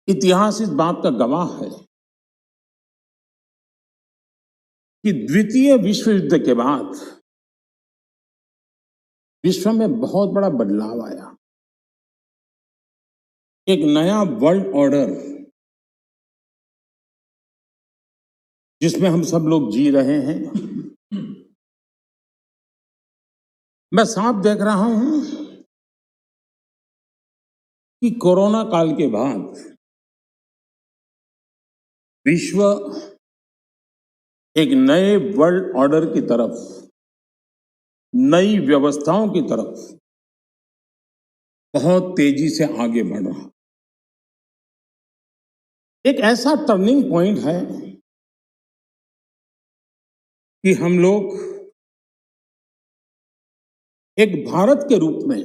इतिहास इस बात का गवाह है कि द्वितीय विश्व युद्ध के बाद विश्व में बहुत बड़ा बदलाव आया। एक नया वर्ल्ड ऑर्डर जिसमें हम सब लोग जी रहे हैं। मैं साफ देख रहा हूं कि कोरोना काल के बाद विश्व एक नए वर्ल्ड ऑर्डर की तरफ, नई व्यवस्थाओं की तरफ बहुत तेजी से आगे बढ़ रहा। एक ऐसा टर्निंग पॉइंट है कि हम लोग एक भारत के रूप में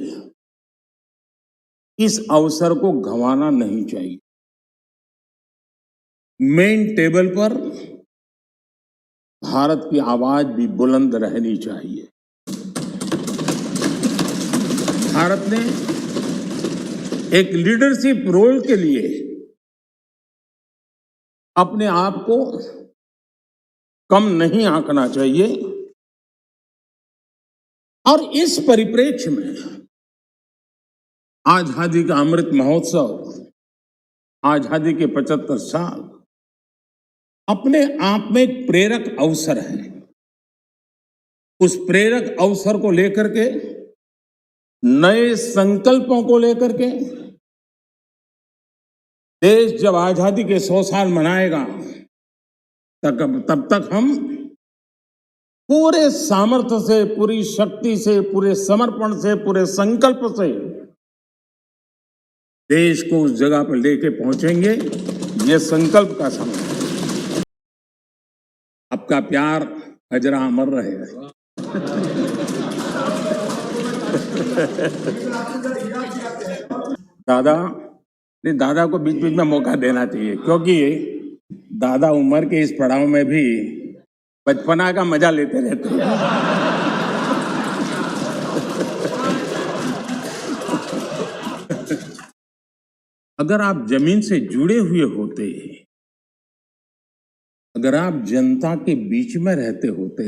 इस अवसर को गंवाना नहीं चाहिए। मेन टेबल पर भारत की आवाज भी बुलंद रहनी चाहिए। भारत ने एक लीडरशिप रोल के लिए अपने आप को कम नहीं आंकना चाहिए। और इस परिप्रेक्ष्य में आजादी का अमृत महोत्सव, आजादी के 75 साल अपने आप में एक प्रेरक अवसर है। उस प्रेरक अवसर को लेकर के, नए संकल्पों को लेकर के देश जब आजादी के 100 साल मनाएगा तब तक हम पूरे सामर्थ्य से, पूरी शक्ति से, पूरे समर्पण से, पूरे संकल्प से देश को उस जगह पर लेके पहुंचेंगे। ये संकल्प का समय है। आपका प्यार अजरा अमर रहेगा। दादा को बीच बीच में मौका देना चाहिए, क्योंकि दादा उम्र के इस पड़ाव में भी बचपना का मजा लेते रहते हैं। अगर आप जमीन से जुड़े हुए होते, अगर आप जनता के बीच में रहते होते,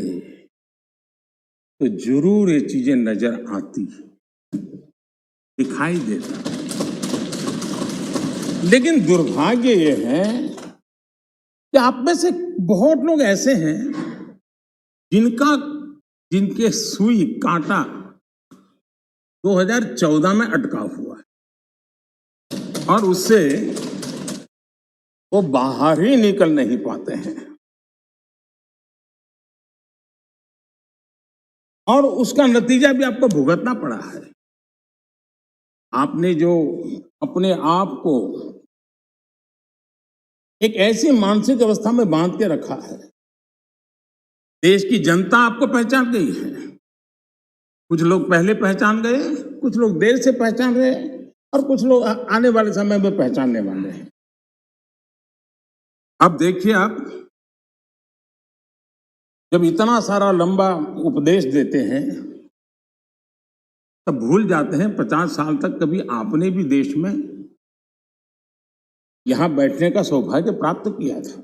तो जरूर ये चीजें नजर आती, दिखाई देता। लेकिन दुर्भाग्य ये है कि आप में से बहुत लोग ऐसे हैं जिनके सुई कांटा 2014 में अटका हुआ है और उससे वो बाहर ही निकल नहीं पाते हैं। और उसका नतीजा भी आपको भुगतना पड़ा है। आपने जो अपने आप को एक ऐसी मानसिक अवस्था में बांध के रखा है, देश की जनता आपको पहचान गई है। कुछ लोग पहले पहचान गए, कुछ लोग देर से पहचान रहे, और कुछ लोग आने वाले समय में पहचानने वाले हैं। अब देखिए, आप जब इतना सारा लंबा उपदेश देते हैं तब भूल जाते हैं 50 साल तक कभी आपने भी देश में यहां बैठने का सौभाग्य प्राप्त किया था।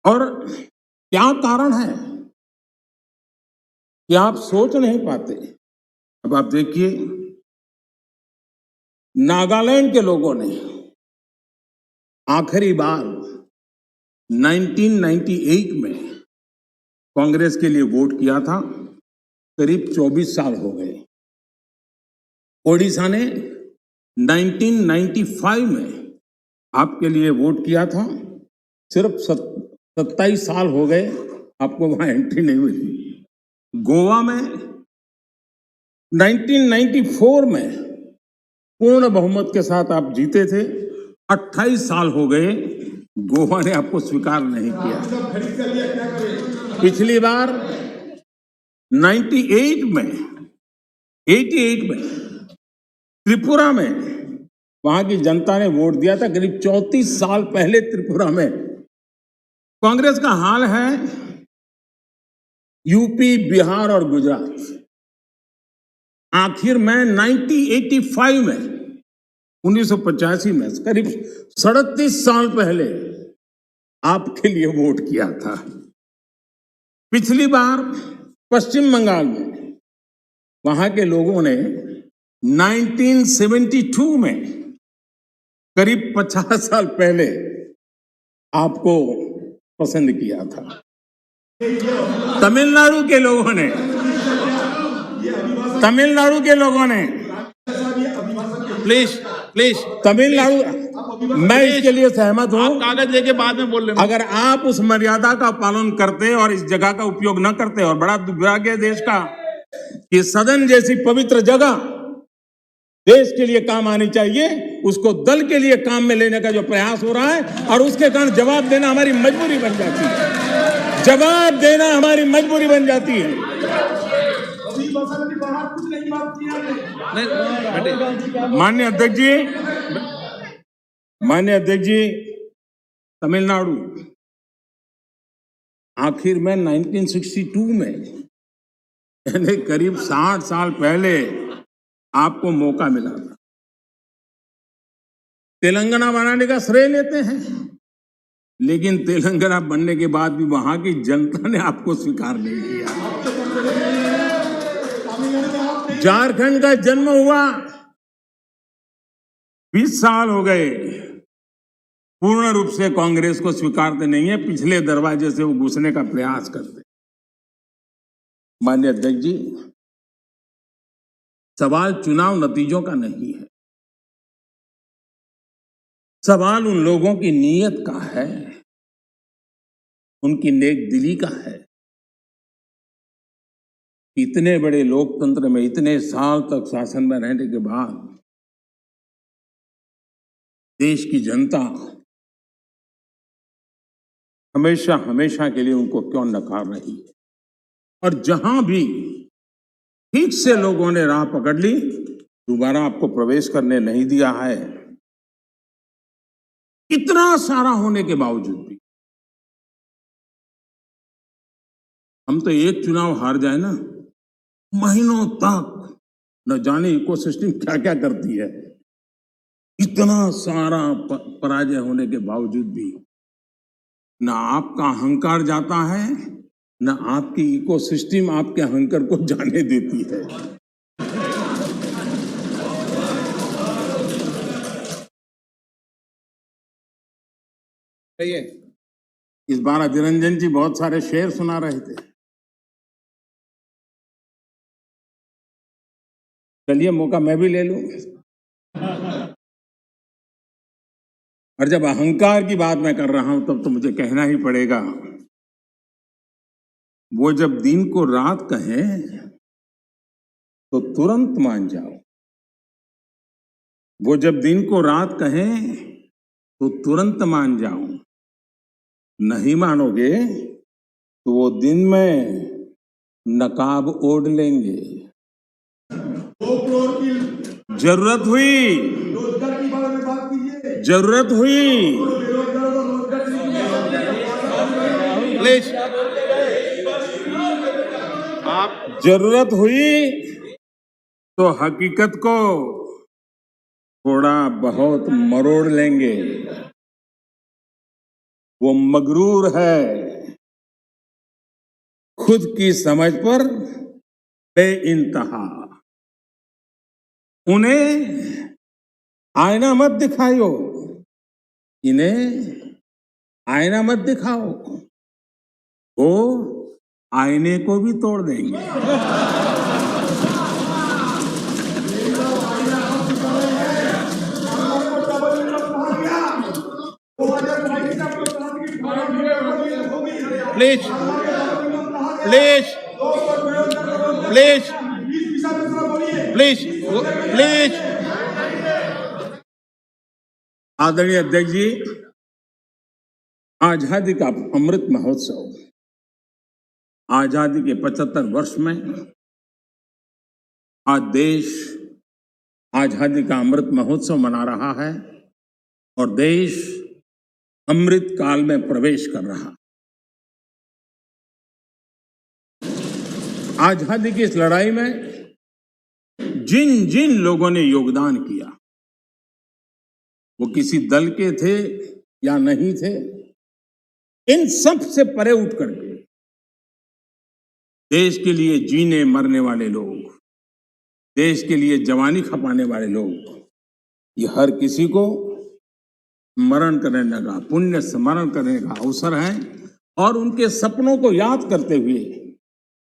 और क्या कारण है कि आप सोच नहीं पाते। अब आप देखिए, नागालैंड के लोगों ने आखिरी बार 1998 में कांग्रेस के लिए वोट किया था। करीब 24 साल हो गए। ओडिशा ने 1995 में आपके लिए वोट किया था। सिर्फ 27 साल हो गए, आपको वहां एंट्री नहीं मिली। गोवा में 1994 में पूर्ण बहुमत के साथ आप जीते थे। 28 साल हो गए, गोवा ने आपको स्वीकार नहीं किया। पिछली बार 88 में त्रिपुरा में वहां की जनता ने वोट दिया था। करीब 34 साल पहले त्रिपुरा में। कांग्रेस का हाल है यूपी, बिहार और गुजरात। आखिर में 1985 में 1985 में, करीब 37 साल पहले आपके लिए वोट किया था। पिछली बार पश्चिम बंगाल में वहां के लोगों ने 1972 में, करीब 50 साल पहले आपको पसंद किया था। तमिलनाडु के लोगों ने प्लीज तमिलनाडु, मैं इसके लिए सहमत हूं। कागज लेके बाद में बोल लेना। अगर आप उस मर्यादा का पालन करते और इस जगह का उपयोग न करते, और बड़ा दुर्भाग्य है देश का कि सदन जैसी पवित्र जगह देश के लिए काम आनी चाहिए, उसको दल के लिए काम में लेने का जो प्रयास हो रहा है, और उसके कारण जवाब देना हमारी मजबूरी बन जाती है। जवाब देना हमारी मजबूरी बन जाती है। माननीय अध्यक्ष जी, तमिलनाडु आखिर में 1962 में, यानी करीब 60 साल पहले आपको मौका मिला था। तेलंगाना बनाने का श्रेय लेते हैं, लेकिन तेलंगाना बनने के बाद भी वहां की जनता ने आपको स्वीकार नहीं किया। झारखंड का जन्म हुआ, 20 साल हो गए, पूर्ण रूप से कांग्रेस को स्वीकारते नहीं है, पिछले दरवाजे से वो घुसने का प्रयास करते। माननीय अध्यक्ष जी, सवाल चुनाव नतीजों का नहीं है, सवाल उन लोगों की नीयत का है, उनकी नेक दिली का है। इतने बड़े लोकतंत्र में इतने साल तक शासन में रहने के बाद देश की जनता हमेशा हमेशा के लिए उनको क्यों नकार रही है, और जहां भी ठीक से लोगों ने राह पकड़ ली, दोबारा आपको प्रवेश करने नहीं दिया है। इतना सारा होने के बावजूद भी हम तो एक चुनाव हार जाए ना, महीनों तक न जाने इकोसिस्टम क्या क्या करती है। इतना सारा पराजय होने के बावजूद भी न आपका अहंकार जाता है, न आपकी इकोसिस्टम आपके अहंकार को जाने देती है। इस बार अधीर रंजन जी बहुत सारे शेर सुना रहे थे। चलिए मौका मैं भी ले लूं। और जब अहंकार की बात मैं कर रहा हूं, तब तो मुझे कहना ही पड़ेगा, वो जब दिन को रात कहें तो तुरंत मान जाओ, वो जब दिन को रात कहें तो तुरंत मान जाओ, नहीं मानोगे तो वो दिन में नकाब ओढ़ लेंगे। जरूरत हुई जरूरत हुई तो हकीकत को थोड़ा बहुत मरोड़ लेंगे। वो मगरूर है, खुद की समझ पर बेइंतहा। उन्हें आईना मत दिखाओ, इन्हें आईना मत दिखाओ, वो आईने को भी तोड़ देंगे। प्लीज आदरणीय अध्यक्ष जी, आजादी का अमृत महोत्सव, आजादी के 75 वर्ष में आज देश आजादी का अमृत महोत्सव मना रहा है और देश अमृत काल में प्रवेश कर रहा है। आजादी की इस लड़ाई में जिन जिन लोगों ने योगदान किया, वो किसी दल के थे या नहीं थे, इन सब से परे उठ करके देश के लिए जीने मरने वाले लोग, देश के लिए जवानी खपाने वाले लोग, ये हर किसी को स्मरण करने का, पुण्य स्मरण करने का अवसर है और उनके सपनों को याद करते हुए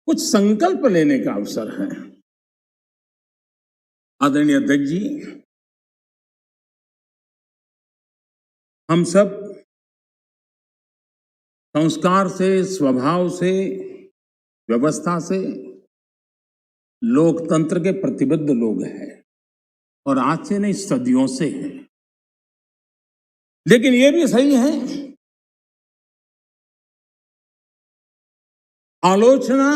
कुछ संकल्प लेने का अवसर है। आदरणीय अध्यक्ष जी, हम सब संस्कार से, स्वभाव से, व्यवस्था से लोकतंत्र के प्रतिबद्ध लोग हैं और आज से नहीं, सदियों से हैं। लेकिन ये भी सही है, आलोचना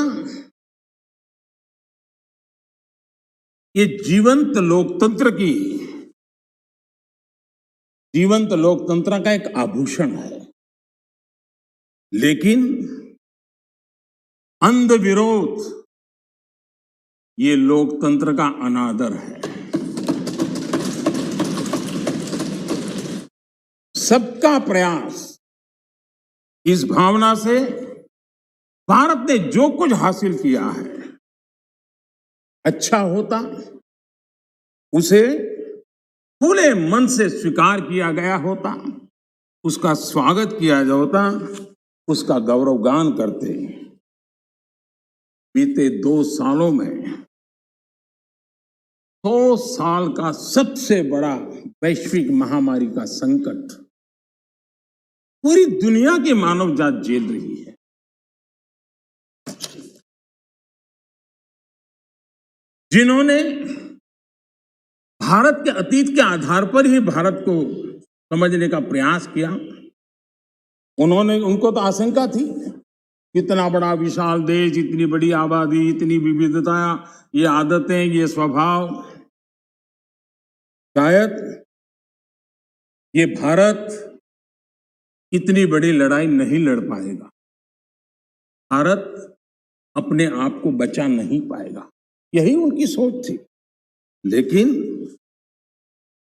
ये जीवंत लोकतंत्र का एक आभूषण है, लेकिन अंध विरोध ये लोकतंत्र का अनादर है। सबका प्रयास, इस भावना से भारत ने जो कुछ हासिल किया है, अच्छा होता उसे खुले मन से स्वीकार किया गया होता, उसका स्वागत किया होता, उसका गौरवगान करते। बीते 2 सालों में 100 साल का सबसे बड़ा वैश्विक महामारी का संकट पूरी दुनिया की मानव जात झेल रही है। जिन्होंने भारत के अतीत के आधार पर ही भारत को समझने का प्रयास किया, उनको तो आशंका थी, इतना बड़ा विशाल देश, इतनी बड़ी आबादी, इतनी विविधता, ये आदतें, ये स्वभाव, शायद ये भारत इतनी बड़ी लड़ाई नहीं लड़ पाएगा, भारत अपने आप को बचा नहीं पाएगा, यही उनकी सोच थी। लेकिन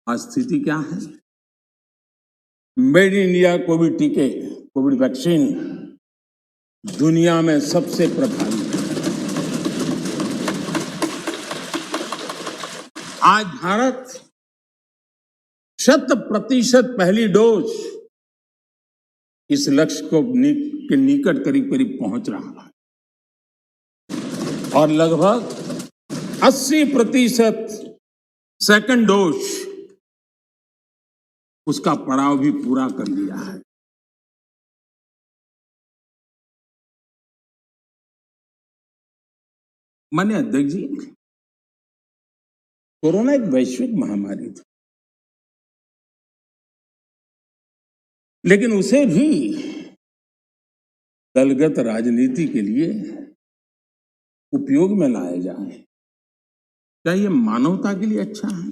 आज स्थिति क्या है? मेड इन इंडिया कोविड टीके, कोविड वैक्सीन दुनिया में सबसे प्रभावी है। आज भारत 100% पहली डोज इस लक्ष्य को के निकट करीब करीब पहुंच रहा है और लगभग 80% सेकंड डोज उसका पड़ाव भी पूरा कर लिया है। माननीय अध्यक्ष जी, कोरोना एक वैश्विक महामारी थी, लेकिन उसे भी दलगत राजनीति के लिए उपयोग में लाया जाए, क्या ये मानवता के लिए अच्छा है?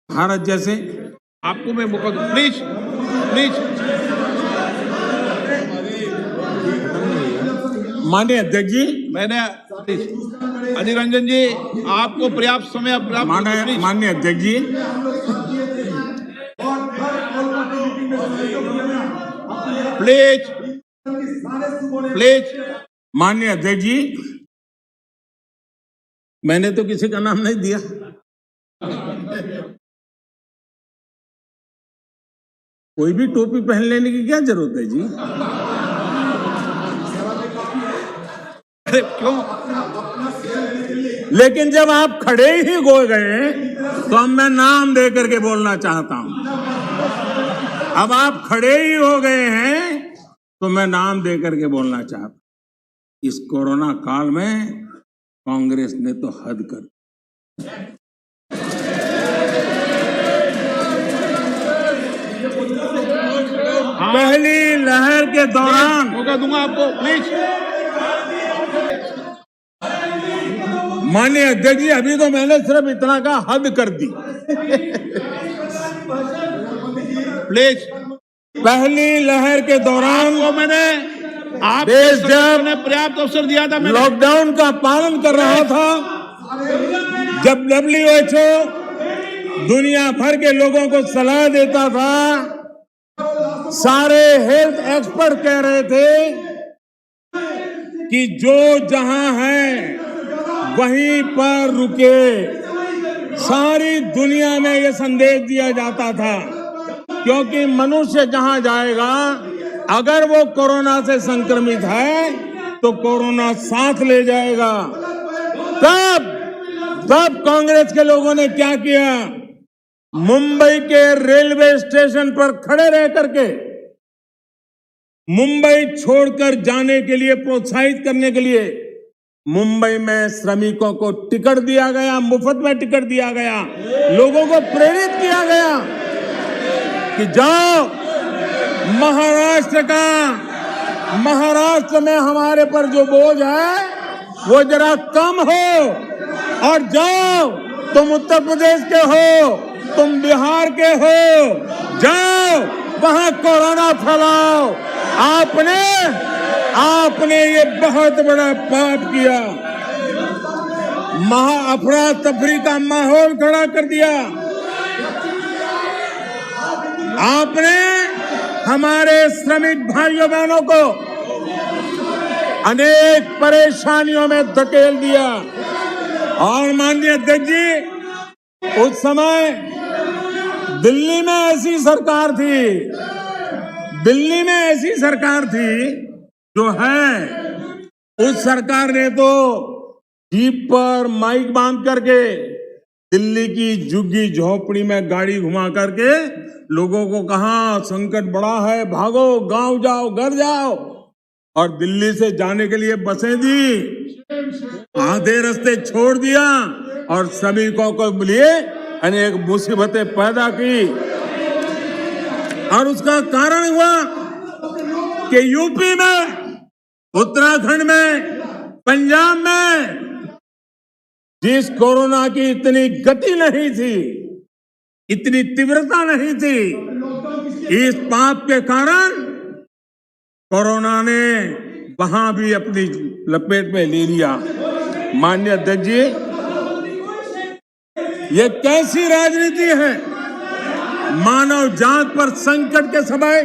भारत जैसे, आपको मैं मौका दूं, प्लीज प्लीज। माननीय अध्यक्ष जी, मैंने अधीर रंजन जी आपको पर्याप्त समय, माननीय अध्यक्ष जी, प्लीज प्लीज। माननीय अध्यक्ष जी, मैंने तो किसी का नाम नहीं दिया। कोई भी टोपी पहन लेने की क्या जरूरत है जी? अरे क्यों? लेकिन जब आप खड़े ही हो गए तो अब मैं नाम दे करके बोलना चाहता हूं। अब आप खड़े ही हो गए हैं तो मैं नाम दे करके बोलना चाहता हूं। इस कोरोना काल में कांग्रेस ने तो हद कर दी। पहली लहर के दौरान, मौका दूंगा आपको, प्लीज। माननीय अध्यक्ष जी, अभी तो मैंने सिर्फ इतना का हद कर दी। प्लीज। पहली लहर के दौरान आपको मैंने देश जब पर्याप्त अवसर दिया था, लॉकडाउन का पालन कर रहा था, जब WHO दुनिया भर के लोगों को सलाह देता था। सारे हेल्थ एक्सपर्ट कह रहे थे कि जो जहां है वहीं पर रुके। सारी दुनिया में यह संदेश दिया जाता था, क्योंकि मनुष्य जहां जाएगा, अगर वो कोरोना से संक्रमित है तो कोरोना साथ ले जाएगा। तब कांग्रेस के लोगों ने क्या किया? मुंबई के रेलवे स्टेशन पर खड़े रह करके मुंबई छोड़कर जाने के लिए प्रोत्साहित करने के लिए मुंबई में श्रमिकों को टिकट दिया गया, मुफ्त में टिकट दिया गया। लोगों को प्रेरित किया गया कि जाओ महाराष्ट्र में हमारे पर जो बोझ है वो जरा कम हो, और जाओ, तुम उत्तर प्रदेश के हो, तुम बिहार के हो, जाओ वहां कोरोना फैलाओ। आपने ये बहुत बड़ा पाप किया। अफरा तफरी का माहौल खड़ा कर दिया। आपने हमारे श्रमिक भाइयों बहनों को अनेक परेशानियों में धकेल दिया। और माननीय अध्यक्ष जी, उस समय दिल्ली में ऐसी सरकार थी जो है, उस सरकार ने तो जीप पर माइक बांध करके दिल्ली की झुग्गी झोपड़ी में गाड़ी घुमा करके लोगों को कहा संकट बड़ा है, भागो, गांव जाओ, घर जाओ। और दिल्ली से जाने के लिए बसें दी, आधे रास्ते छोड़ दिया और श्रमिकों को लिए अनेक मुसीबतें पैदा की। और उसका कारण हुआ कि यूपी में, उत्तराखंड में, पंजाब में जिस कोरोना की इतनी गति नहीं थी, इतनी तीव्रता नहीं थी, इस पाप के कारण कोरोना ने वहां भी अपनी लपेट में ले लिया। माननीय अध्यक्ष जी, ये कैसी राजनीति है? मानव जात पर संकट के समय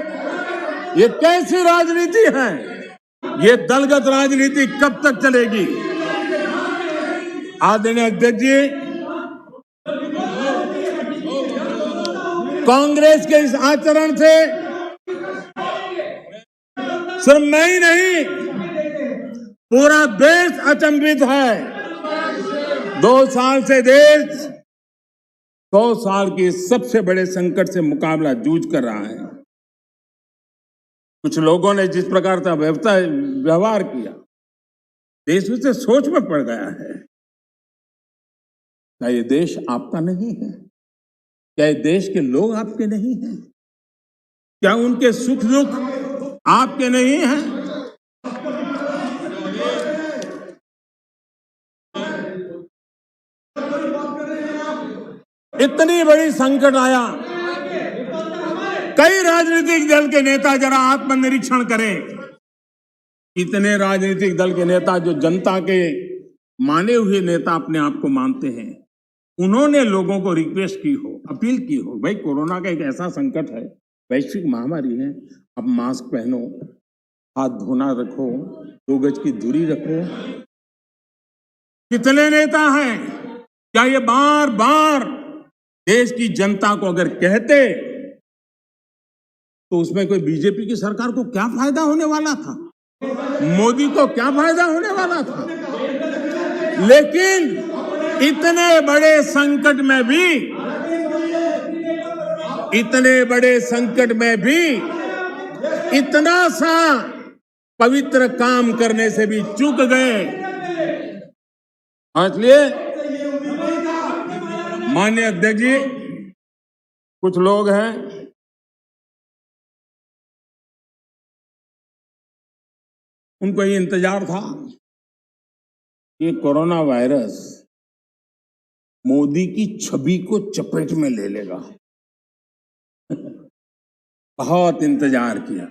ये कैसी राजनीति है? ये दलगत राजनीति कब तक चलेगी? आदरणीय अध्यक्ष जी, कांग्रेस के इस आचरण से सिर्फ मैं ही नहीं, पूरा देश अचंभित है। 2 साल से देश 100 साल के सबसे बड़े संकट से मुकाबला जूझ कर रहा है। कुछ लोगों ने जिस प्रकार का व्यवहार किया, देश उससे सोच में पड़ गया है। क्या ये देश आपका नहीं है? क्या ये देश के लोग आपके नहीं हैं? क्या उनके सुख दुख आपके नहीं हैं? इतनी बड़ी संकट आया, कई राजनीतिक दल के नेता जरा आत्मनिरीक्षण करें। इतने राजनीतिक दल के नेता जो जनता के माने हुए नेता अपने आप को मानते हैं, उन्होंने लोगों को रिक्वेस्ट की हो, अपील की हो, भाई कोरोना का एक ऐसा संकट है, वैश्विक महामारी है, अब मास्क पहनो, हाथ धोना रखो, 2 गज की दूरी रखो। कितने नेता हैं? क्या ये बार बार देश की जनता को अगर कहते तो उसमें कोई बीजेपी की सरकार को क्या फायदा होने वाला था? मोदी को क्या फायदा होने वाला था? लेकिन इतने बड़े संकट में भी इतना सा पवित्र काम करने से भी चूक गए। इसलिए माननीय अध्यक्ष जी, कुछ लोग हैं उनको ये इंतजार था कि कोरोना वायरस मोदी की छवि को चपेट में ले लेगा। बहुत इंतजार किया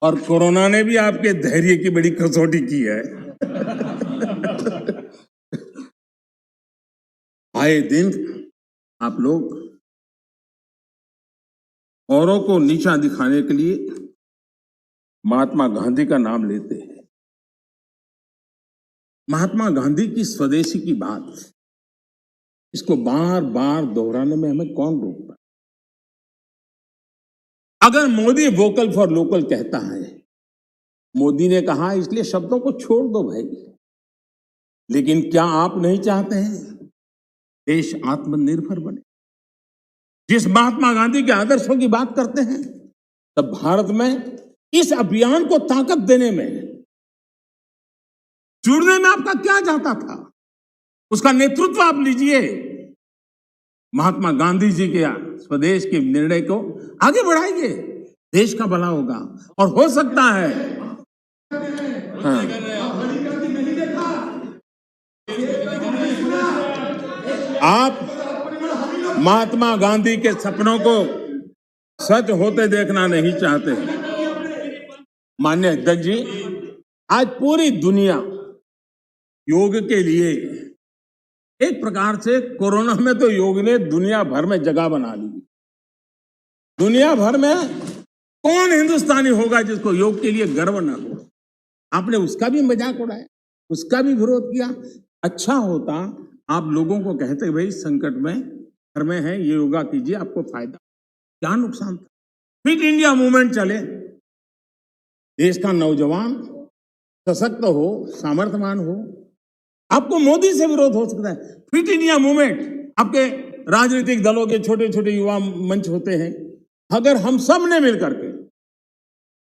और कोरोना ने भी आपके धैर्य की बड़ी कसौटी की है। आए दिन आप लोग औरों को नीचा दिखाने के लिए महात्मा गांधी का नाम लेते हैं। महात्मा गांधी की स्वदेशी की बात, इसको बार बार दोहराने में हमें कौन रोकता? अगर मोदी वोकल फॉर लोकल कहता है, मोदी ने कहा इसलिए शब्दों को छोड़ दो भाई, लेकिन क्या आप नहीं चाहते हैं देश आत्मनिर्भर बने? जिस महात्मा गांधी के आदर्शों की बात करते हैं, तब भारत में इस अभियान को ताकत देने में, जुड़ने में आपका क्या जाता था? उसका नेतृत्व आप लीजिए। महात्मा गांधी जी के स्वदेश के निर्णय को आगे बढ़ाइए, देश का भला होगा। और हो सकता है हाँ, आप महात्मा गांधी के सपनों को सच होते देखना नहीं चाहते। माननीय अध्यक्ष जी, आज पूरी दुनिया योग के लिए, एक प्रकार से कोरोना में तो योग ने दुनिया भर में जगह बना ली। दुनिया भर में कौन हिंदुस्तानी होगा जिसको योग के लिए गर्व ना हो? आपने उसका भी मजाक उड़ाया, उसका भी विरोध किया। अच्छा होता आप लोगों को कहते भाई संकट में घर में है, ये योगा कीजिए, आपको फायदा, क्या नुकसान था? फिट इंडिया मूवमेंट चले, देश का नौजवान सशक्त हो, सामर्थ्यवान हो। आपको मोदी से विरोध हो सकता है। फिट इंडिया मूवमेंट, आपके राजनीतिक दलों के छोटे छोटे युवा मंच होते हैं। अगर हम सब ने मिलकर के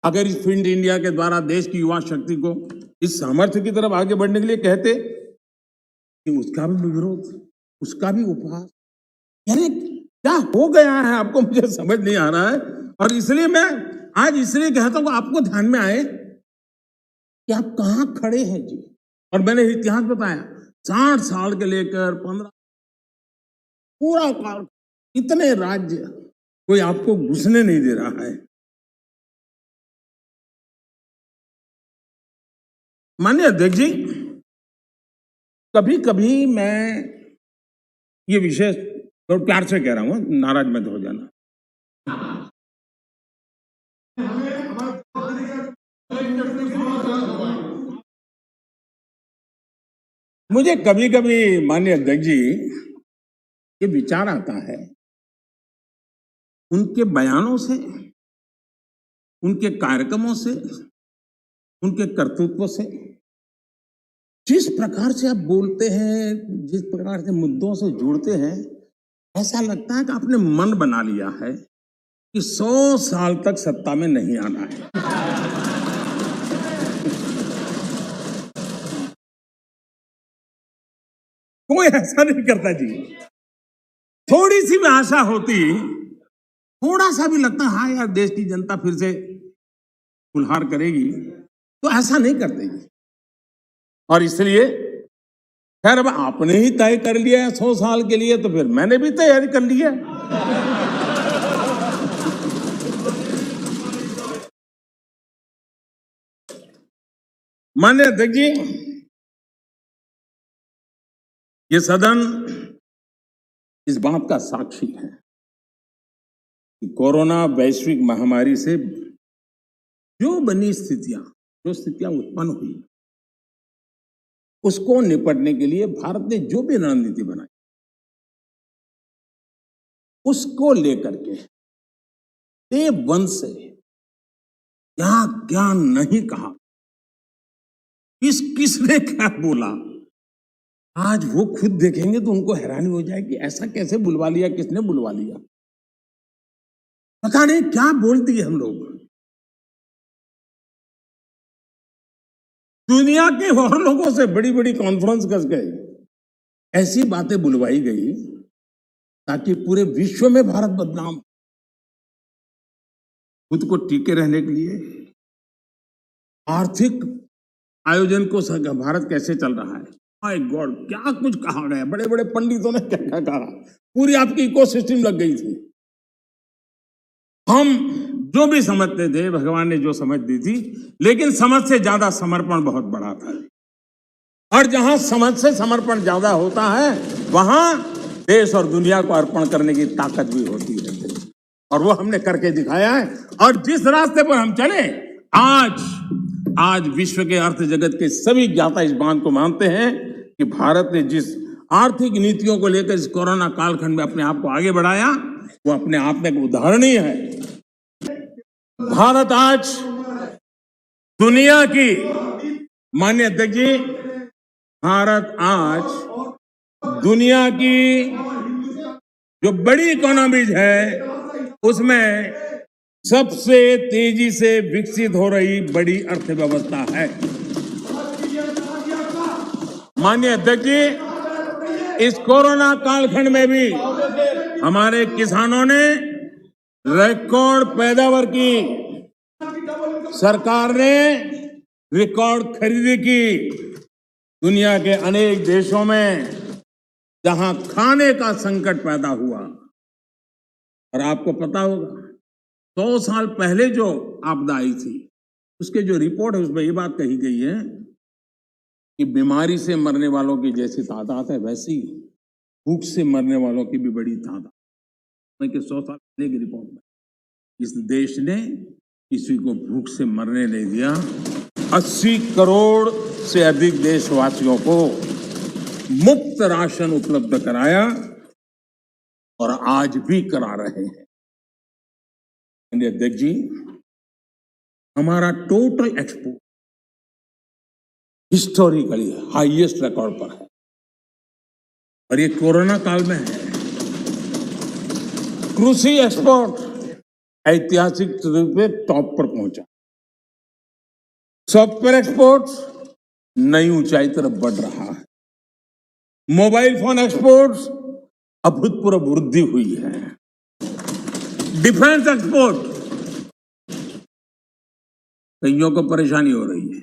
अगर इस फिट इंडिया के द्वारा देश की युवा शक्ति को इस सामर्थ्य की तरफ आगे बढ़ने के लिए कहते, कि उसका भी विरोध, उसका भी उपहास, यानी क्या हो गया है आपको मुझे समझ नहीं आ रहा है। और इसलिए मैं आज इसलिए कहता हूं, आपको ध्यान में आए कि आप कहां खड़े हैं जी। और मैंने इतिहास बताया, 60 साल के लेकर 15 पूरा काल, इतने राज्य, कोई आपको घुसने नहीं दे रहा है। माननीय अध्यक्ष जी, कभी कभी मैं ये विषय तो प्यार से कह रहा हूं, नाराज मत हो जाना। मुझे कभी कभी माननीय अध्यक्ष जी ये विचार आता है, उनके बयानों से, उनके कार्यक्रमों से, उनके कर्तृत्व से, जिस प्रकार से आप बोलते हैं, जिस प्रकार से मुद्दों से जुड़ते हैं, ऐसा लगता है कि आपने मन बना लिया है कि 100 साल तक सत्ता में नहीं आना है। कोई ऐसा नहीं करता जी। थोड़ी सी भी आशा होती, थोड़ा सा भी लगता हाँ यार देश की जनता फिर से फुलहार करेगी, तो ऐसा नहीं करते जी। और इसलिए खैर अब आपने ही तय कर लिया है 100 साल के लिए, तो फिर मैंने भी तैयारी कर ली है। माननीय अध्यक्ष जी, ये सदन इस बात का साक्षी है कि कोरोना वैश्विक महामारी से जो बनी स्थितियां, जो स्थितियां उत्पन्न हुई, उसको निपटने के लिए भारत ने जो भी रणनीति बनाई, उसको लेकर के डे वन से क्या क्या नहीं कहा, किसने क्या बोला, आज वो खुद देखेंगे तो उनको हैरानी हो जाएगी, ऐसा कैसे बुलवा लिया, किसने बुलवा लिया, पता नहीं क्या बोल दिए हम लोग। दुनिया के और लोगों से बड़ी बड़ी कॉन्फ्रेंस कर गए, ऐसी बातें बुलवाई गई ताकि पूरे विश्व में भारत बदनाम, खुद को टिके रहने के लिए आर्थिक आयोजन को भारत कैसे चल रहा है। माय गॉड, क्या कुछ कहा गया, बड़े बड़े पंडितों ने क्या क्या कहा, पूरी आपकी इकोसिस्टम लग गई थी। हम जो भी समझते थे, भगवान ने जो समझ दी थी, लेकिन समझ से ज्यादा समर्पण बहुत बड़ा था। और जहां समझ से समर्पण ज्यादा होता है, वहां देश और दुनिया को अर्पण करने की ताकत भी होती है, और वो हमने करके दिखाया है। और जिस रास्ते पर हम चले, आज विश्व के अर्थ जगत के सभी ज्ञाता इस बात को मानते हैं कि भारत ने जिस आर्थिक नीतियों को लेकर इस कोरोना कालखंड में अपने आप को आगे बढ़ाया, वो अपने आप में एक उदाहरणीय है। भारत आज दुनिया की, माननीय अध्यक्ष जी, भारत आज दुनिया की जो बड़ी इकोनॉमीज है उसमें सबसे तेजी से विकसित हो रही बड़ी अर्थव्यवस्था है। माननीय अध्यक्ष जी, इस कोरोना कालखंड में भी हमारे किसानों ने रिकॉर्ड पैदावार की, सरकार ने रिकॉर्ड खरीदी की। दुनिया के अनेक देशों में जहां खाने का संकट पैदा हुआ, और आपको पता होगा 100 साल पहले जो आपदा आई थी, उसके जो रिपोर्ट है उसमें ये बात कही गई है कि बीमारी से मरने वालों की जैसी तादाद है, वैसी भूख से मरने वालों की भी बड़ी तादाद। 100 साल पहले की रिपोर्ट में इस देश ने किसी को भूख से मरने नहीं दिया। 80 करोड़ से अधिक देशवासियों को मुफ्त राशन उपलब्ध कराया, और आज भी करा रहे हैं। अध्यक्ष जी, हमारा total export historically highest record पर है, और ये कोरोना काल में है। कृषि एक्सपोर्ट ऐतिहासिक रूप से टॉप पर पहुंचा। सॉफ्टवेयर एक्सपोर्ट नई ऊंचाई तरफ बढ़ रहा है। मोबाइल फोन एक्सपोर्ट्स अभूतपूर्व वृद्धि हुई है। डिफेंस एक्सपोर्ट, कईयों को परेशानी हो रही है।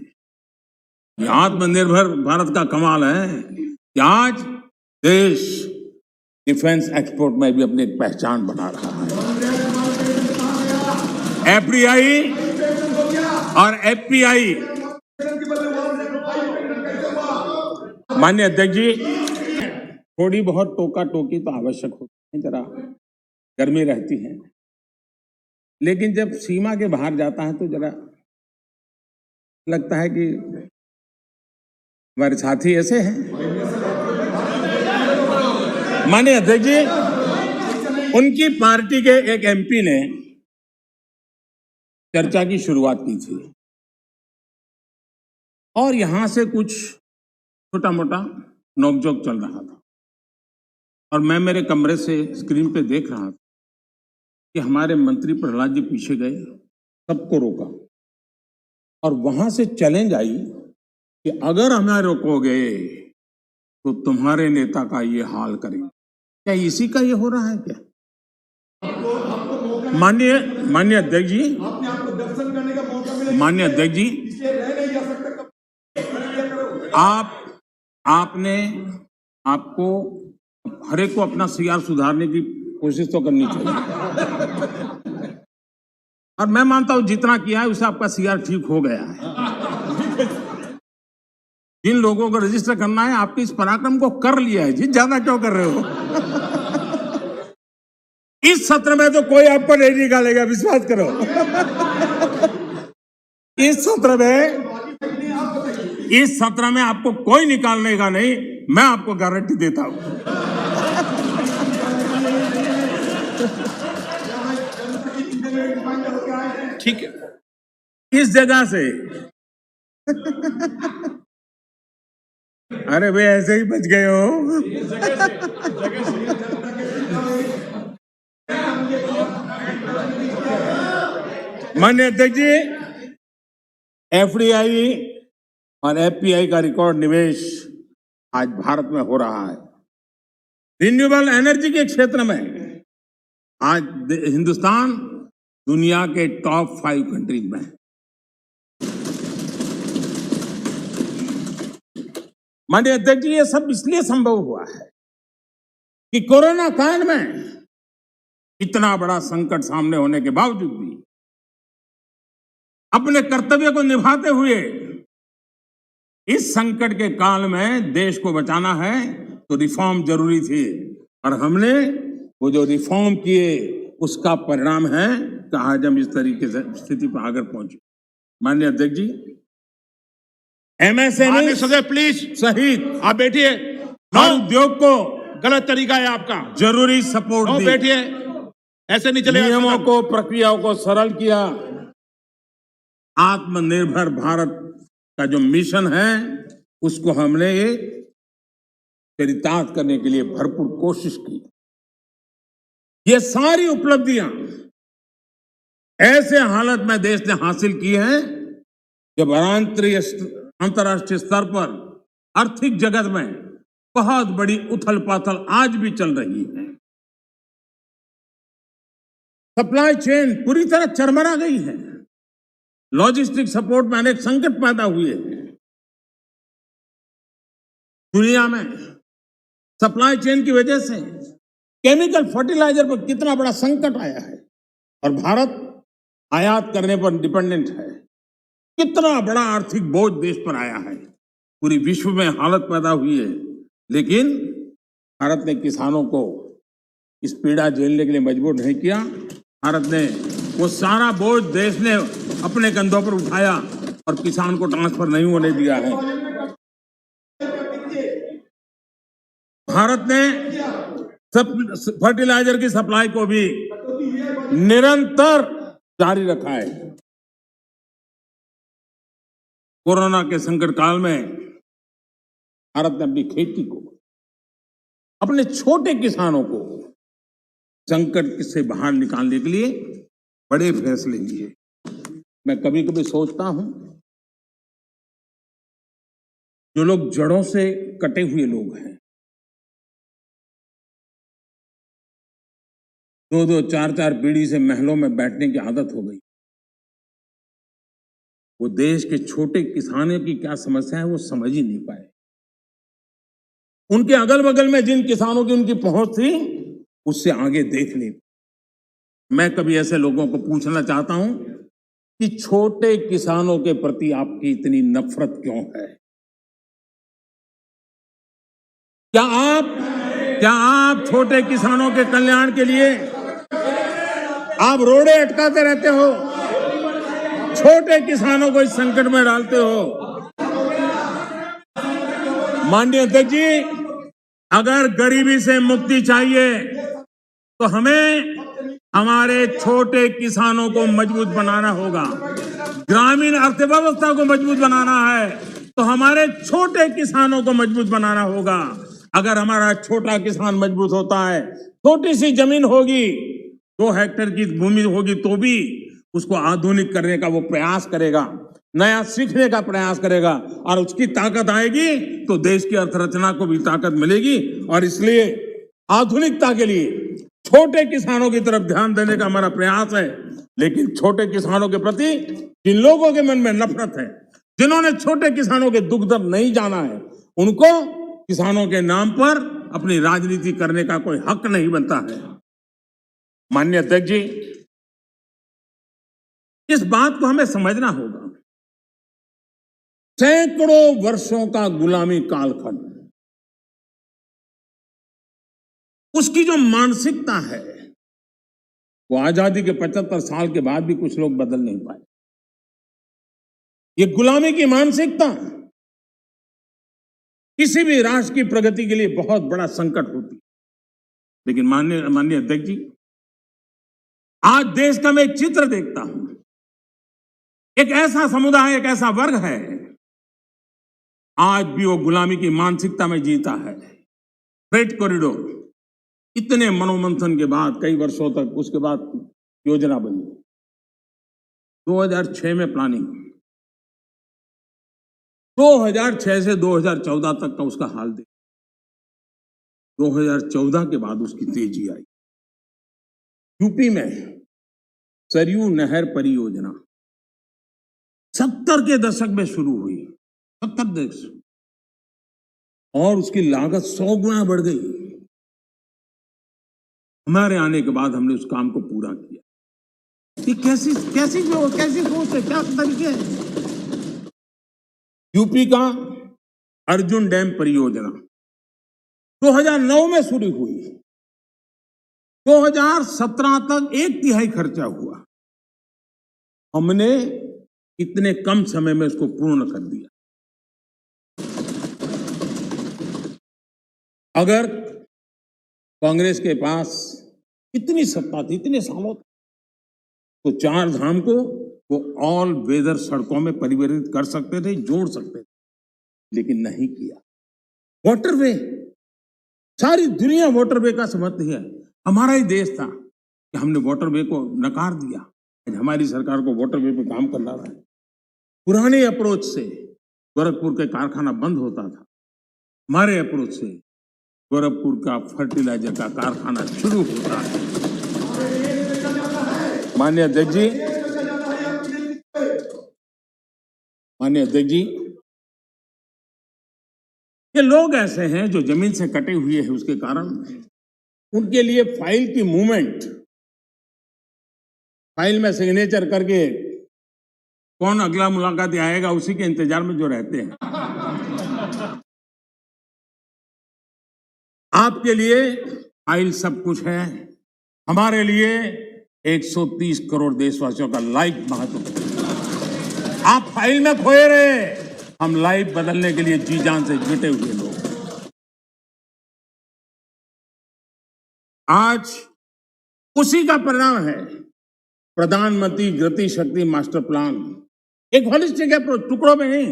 ये आत्मनिर्भर भारत का कमाल है कि आज देश डिफेंस एक्सपोर्ट में भी अपनी एक पहचान बना रहा है। एफडीआई और एफपीआई, माननीय अध्यक्ष जी, थोड़ी बहुत टोका टोकी तो आवश्यक होती है, जरा गर्मी रहती है, लेकिन जब सीमा के बाहर जाता है तो जरा लगता है कि हमारे साथी ऐसे हैं। माननीय अध्यक्ष जी, उनकी पार्टी के एक एमपी ने चर्चा की शुरुआत की थी, और यहां से कुछ छोटा मोटा नोकझोंक चल रहा था, और मैं मेरे कमरे से स्क्रीन पे देख रहा था कि हमारे मंत्री प्रहलाद जी पीछे गए, सबको रोका, और वहां से चैलेंज आई कि अगर हमें रोकोगे तो तुम्हारे नेता का ये हाल करेंगे। क्या इसी का ये हो रहा है क्या? माननीय अध्यक्ष जी, माननीय अध्यक्ष जी, आपको हर एक को अपना सीआर सुधारने की कोशिश तो करनी चाहिए, और मैं मानता हूं जितना किया है उससे आपका सीआर ठीक हो गया है। जिन लोगों को रजिस्टर करना है, आपके इस पराक्रम को कर लिया है जी, ज्यादा क्यों कर रहे हो? इस सत्र में तो कोई आपको नहीं निकालेगा, विश्वास करो। इस सत्र में आपको कोई निकालने का नहीं, मैं आपको गारंटी देता हूं। ठीक है, इस जगह से अरे वे ऐसे ही बच गए हो। माननीय अध्यक्ष जी, एफडीआई और एफपीआई का रिकॉर्ड निवेश आज भारत में हो रहा है। रिन्यूएबल एनर्जी के क्षेत्र में आज हिंदुस्तान दुनिया के टॉप 5 कंट्रीज में है। माननीय अध्यक्ष जी, ये सब इसलिए संभव हुआ है कि कोरोना काल में इतना बड़ा संकट सामने होने के बावजूद भी अपने कर्तव्य को निभाते हुए इस संकट के काल में देश को बचाना है तो रिफॉर्म जरूरी थी। और हमने वो जो रिफॉर्म किए उसका परिणाम है कि आज हम इस तरीके से स्थिति पर आगे पहुंचे। माननीय अध्यक्ष जी, माननीय एमएसएमई सदस्य प्लीज सहित आप बैठिए। हर उद्योग को गलत तरीका है आपका। जरूरी सपोर्ट दी, बैठिए, ऐसे नहीं चलेगा। नियमों को, प्रक्रियाओं को सरल किया। आत्मनिर्भर भारत का जो मिशन है उसको हमने चरितार्थ करने के लिए भरपूर कोशिश की। ये सारी उपलब्धियां ऐसे हालत में देश ने हासिल की है जब अंतर्राष्ट्रीय स्तर पर आर्थिक जगत में बहुत बड़ी उथल पाथल आज भी चल रही है। सप्लाई चेन पूरी तरह चरमरा गई है। लॉजिस्टिक सपोर्ट में अनेक संकट पैदा हुए हैं। दुनिया में सप्लाई चेन की वजह से केमिकल फर्टिलाइजर पर कितना बड़ा संकट आया है और भारत आयात करने पर डिपेंडेंट है। कितना बड़ा आर्थिक बोझ देश पर आया है। पूरी विश्व में हालत पैदा हुई है, लेकिन भारत ने किसानों को इस पीड़ा झेलने के लिए मजबूर नहीं किया। भारत ने वो सारा बोझ देश ने अपने कंधों पर उठाया और किसान को ट्रांसफर नहीं होने दिया है। भारत ने फर्टिलाइजर की सप्लाई को भी निरंतर जारी रखा है। कोरोना के संकट काल में भारत ने अपनी खेती को, अपने छोटे किसानों को संकट से बाहर निकालने के लिए बड़े फैसले लिए। मैं कभी कभी सोचता हूं, जो लोग जड़ों से कटे हुए लोग हैं, 2-2, 4-4 पीढ़ी से महलों में बैठने की आदत हो गई। वो देश के छोटे किसानों की क्या समस्या है वो समझ ही नहीं पाए। उनके अगल बगल में जिन किसानों की उनकी पहुंच थी उससे आगे देख नहीं। मैं कभी ऐसे लोगों को पूछना चाहता हूं कि छोटे किसानों के प्रति आपकी इतनी नफरत क्यों है? क्या आप छोटे किसानों के कल्याण के लिए आप रोड़े अटकाते रहते हो? छोटे किसानों को इस संकट में डालते हो। माननीय अध्यक्ष जी, अगर गरीबी से मुक्ति चाहिए तो हमें हमारे छोटे किसानों को मजबूत बनाना होगा। ग्रामीण अर्थव्यवस्था को मजबूत बनाना है तो हमारे छोटे किसानों को मजबूत बनाना होगा। अगर हमारा छोटा किसान मजबूत होता है, छोटी सी जमीन होगी, 2 हेक्टेयर की भूमि होगी, तो भी उसको आधुनिक करने का वो प्रयास करेगा, नया सीखने का प्रयास करेगा और उसकी ताकत आएगी तो देश की अर्थरचना को भी ताकत मिलेगी। और इसलिए आधुनिकता के लिए छोटे किसानों की तरफ ध्यान देने का हमारा प्रयास है। लेकिन छोटे किसानों के प्रति जिन लोगों के मन में नफरत है, जिन्होंने छोटे किसानों के दुख दर्द नहीं जाना है, उनको किसानों के नाम पर अपनी राजनीति करने का कोई हक नहीं बनता है। माननीय अध्यक्ष जी, इस बात को हमें समझना होगा। सैकड़ों वर्षों का गुलामी कालखंड, उसकी जो मानसिकता है वो आजादी के 75 साल के बाद भी कुछ लोग बदल नहीं पाए। ये गुलामी की मानसिकता किसी भी राष्ट्र की प्रगति के लिए बहुत बड़ा संकट होती है। लेकिन माननीय अध्यक्ष जी, आज देश का मैं एक चित्र देखता हूं। एक ऐसा समुदाय, एक ऐसा वर्ग है, आज भी वो गुलामी की मानसिकता में जीता है। फ्रेट कॉरिडोर, इतने मनोमंथन के बाद, कई वर्षों तक उसके बाद योजना बनी, 2006 में प्लानिंग, 2006 से 2014 तक का उसका हाल देख, 2014 के बाद उसकी तेजी आई। यूपी में सरयू नहर परियोजना 70 के दशक में शुरू हुई, 70 दशक, और उसकी लागत 100 गुना बढ़ गई। हमारे आने के बाद हमने उस काम को पूरा किया। ये कैसी सोच है, क्या तरीके है? यूपी का अर्जुन डैम परियोजना 2009 में शुरू हुई, 2017 तक 1/3 खर्चा हुआ, हमने इतने कम समय में इसको पूर्ण कर दिया। अगर कांग्रेस के पास इतनी सत्ता थी इतने सालों तक, तो 4 धाम को वो ऑल वेदर सड़कों में परिवर्तित कर सकते थे, जोड़ सकते थे, लेकिन नहीं किया। वाटरवे, सारी दुनिया वाटरवे का समर्थन है, हमारा ही देश था कि हमने वाटरवे को नकार दिया। हमारी सरकार को वाटरवे पे काम करना रहा है। पुराने अप्रोच से गोरखपुर के कारखाना बंद होता था, हमारे अप्रोच से गोरखपुर का फर्टिलाइजर का कारखाना शुरू होता है। माननीय अध्यक्ष जी, ये लोग ऐसे हैं जो जमीन से कटे हुए हैं, उसके कारण उनके लिए फाइल की मूवमेंट, फाइल में सिग्नेचर करके कौन अगला मुलाकात आएगा उसी के इंतजार में जो रहते हैं। आपके लिए फाइल सब कुछ है, हमारे लिए 130 करोड़ देशवासियों का लाइफ महत्वपूर्ण। आप फाइल में खोए रहे, हम लाइफ बदलने के लिए जी जान से जुटे हुए लोग। आज उसी का परिणाम है प्रधानमंत्री गति शक्ति मास्टर प्लान। एक होलिस्टिक अप्रोच, टुकड़ों में नहीं।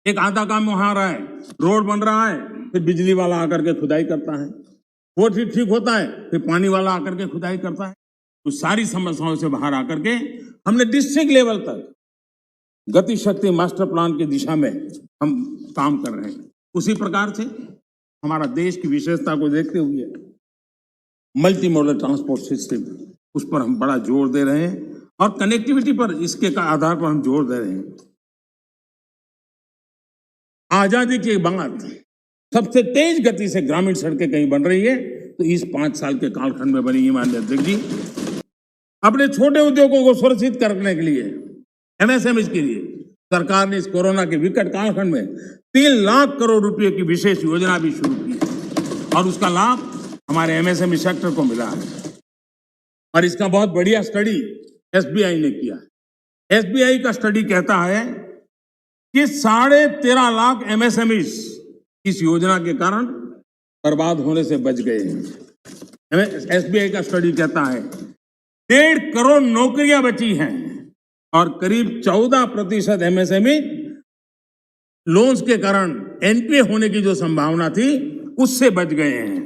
एक आधा काम वहां आ रहा है, रोड बन रहा है, फिर बिजली वाला आकर के खुदाई करता है, वो ठीक होता है, फिर पानी वाला आकर के खुदाई करता है। तो सारी समस्याओं से बाहर आकर के हमने डिस्ट्रिक्ट लेवल तक गति शक्ति मास्टर प्लान की दिशा में हम काम कर रहे हैं। उसी प्रकार से हमारा देश की विशेषता को देखते हुए मल्टी मॉडल ट्रांसपोर्ट सिस्टम, उस पर हम बड़ा जोर दे रहे हैं और कनेक्टिविटी पर इसके का आधार पर हम जोर दे रहे हैं। आजादी के बाद सबसे तेज गति से ग्रामीण सड़कें कहीं बन रही है तो इस 5 साल के कालखंड में बनी है। माननीय अध्यक्ष जी, अपने छोटे उद्योगों को सुरक्षित करने के लिए, एमएसएमई के लिए सरकार ने इस कोरोना के विकट कालखंड में 3 लाख करोड़ रुपए की विशेष योजना भी शुरू की है और उसका लाभ हमारे एमएसएमई सेक्टर को मिला है। और इसका बहुत बढ़िया स्टडी एसबीआई ने किया है। एसबीआई का स्टडी कहता है कि 13.5 लाख एमएसएमईज इस योजना के कारण बर्बाद होने से बच गए हैं। एसबीआई का स्टडी कहता है 1.5 करोड़ नौकरियां बची हैं और करीब 14% एमएसएमई लोन्स के कारण एनपीए होने की जो संभावना थी उससे बच गए हैं।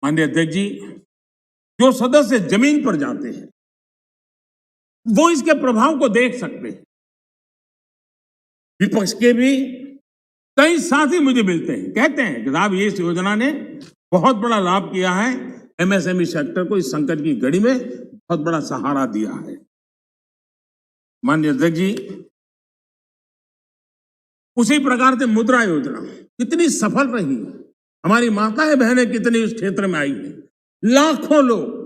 माननीय अध्यक्ष जी, जो सदस्य जमीन पर जाते हैं वो इसके प्रभाव को देख सकते हैं। विपक्ष के भी कई साथी मुझे मिलते हैं, कहते हैं कि साहब ये इस योजना ने बहुत बड़ा लाभ किया है, एमएसएमई सेक्टर को इस संकट की घड़ी में बहुत बड़ा सहारा दिया है। माननीय अध्यक्ष जी, उसी प्रकार से मुद्रा योजना कितनी सफल रही है, हमारी माताएं बहनें कितनी उस क्षेत्र में आई है। लाखों लोग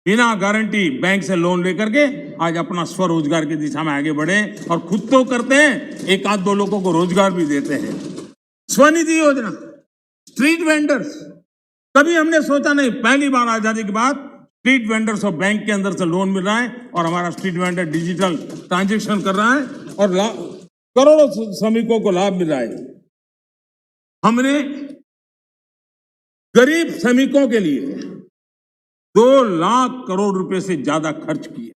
बिना गारंटी बैंक से लोन लेकर के आज अपना स्वरोजगार की दिशा में आगे बढ़े और खुद तो करते हैं, 1-2 लोगों को रोजगार भी देते हैं। स्वनिधि योजना, स्ट्रीट वेंडर्स, कभी हमने सोचा नहीं, पहली बार आजादी के बाद स्ट्रीट वेंडर्स और बैंक के अंदर से लोन मिल रहा है और हमारा स्ट्रीट वेंडर डिजिटल ट्रांजैक्शन कर रहा है और करोड़ों श्रमिकों को लाभ मिल रहा है। हमने गरीब श्रमिकों के लिए 2 लाख करोड़ रुपए से ज्यादा खर्च किए।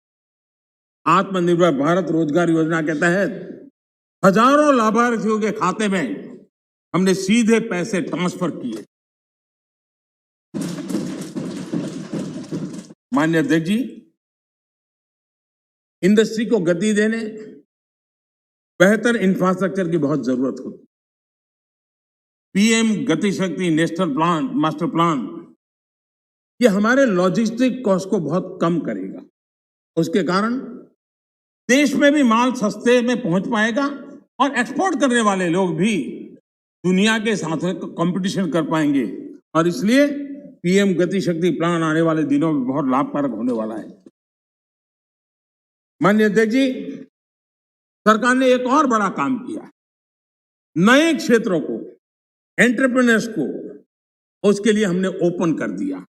आत्मनिर्भर भारत रोजगार योजना के तहत हजारों लाभार्थियों के खाते में हमने सीधे पैसे ट्रांसफर किए। माननीय अध्यक्ष जी, इंडस्ट्री को गति देने बेहतर इंफ्रास्ट्रक्चर की बहुत जरूरत होती। पीएम गति शक्ति नेशनल प्लान मास्टर प्लान ये हमारे लॉजिस्टिक कॉस्ट को बहुत कम करेगा। उसके कारण देश में भी माल सस्ते में पहुंच पाएगा और एक्सपोर्ट करने वाले लोग भी दुनिया के साथ कंपटीशन कर पाएंगे और इसलिए पीएम गति शक्ति प्लान आने वाले दिनों में बहुत लाभकारक होने वाला है। माननीय अध्यक्ष जी, सरकार ने एक और बड़ा काम किया, नए क्षेत्रों को, एंटरप्रेन्योर्स को, उसके लिए हमने ओपन कर दिया।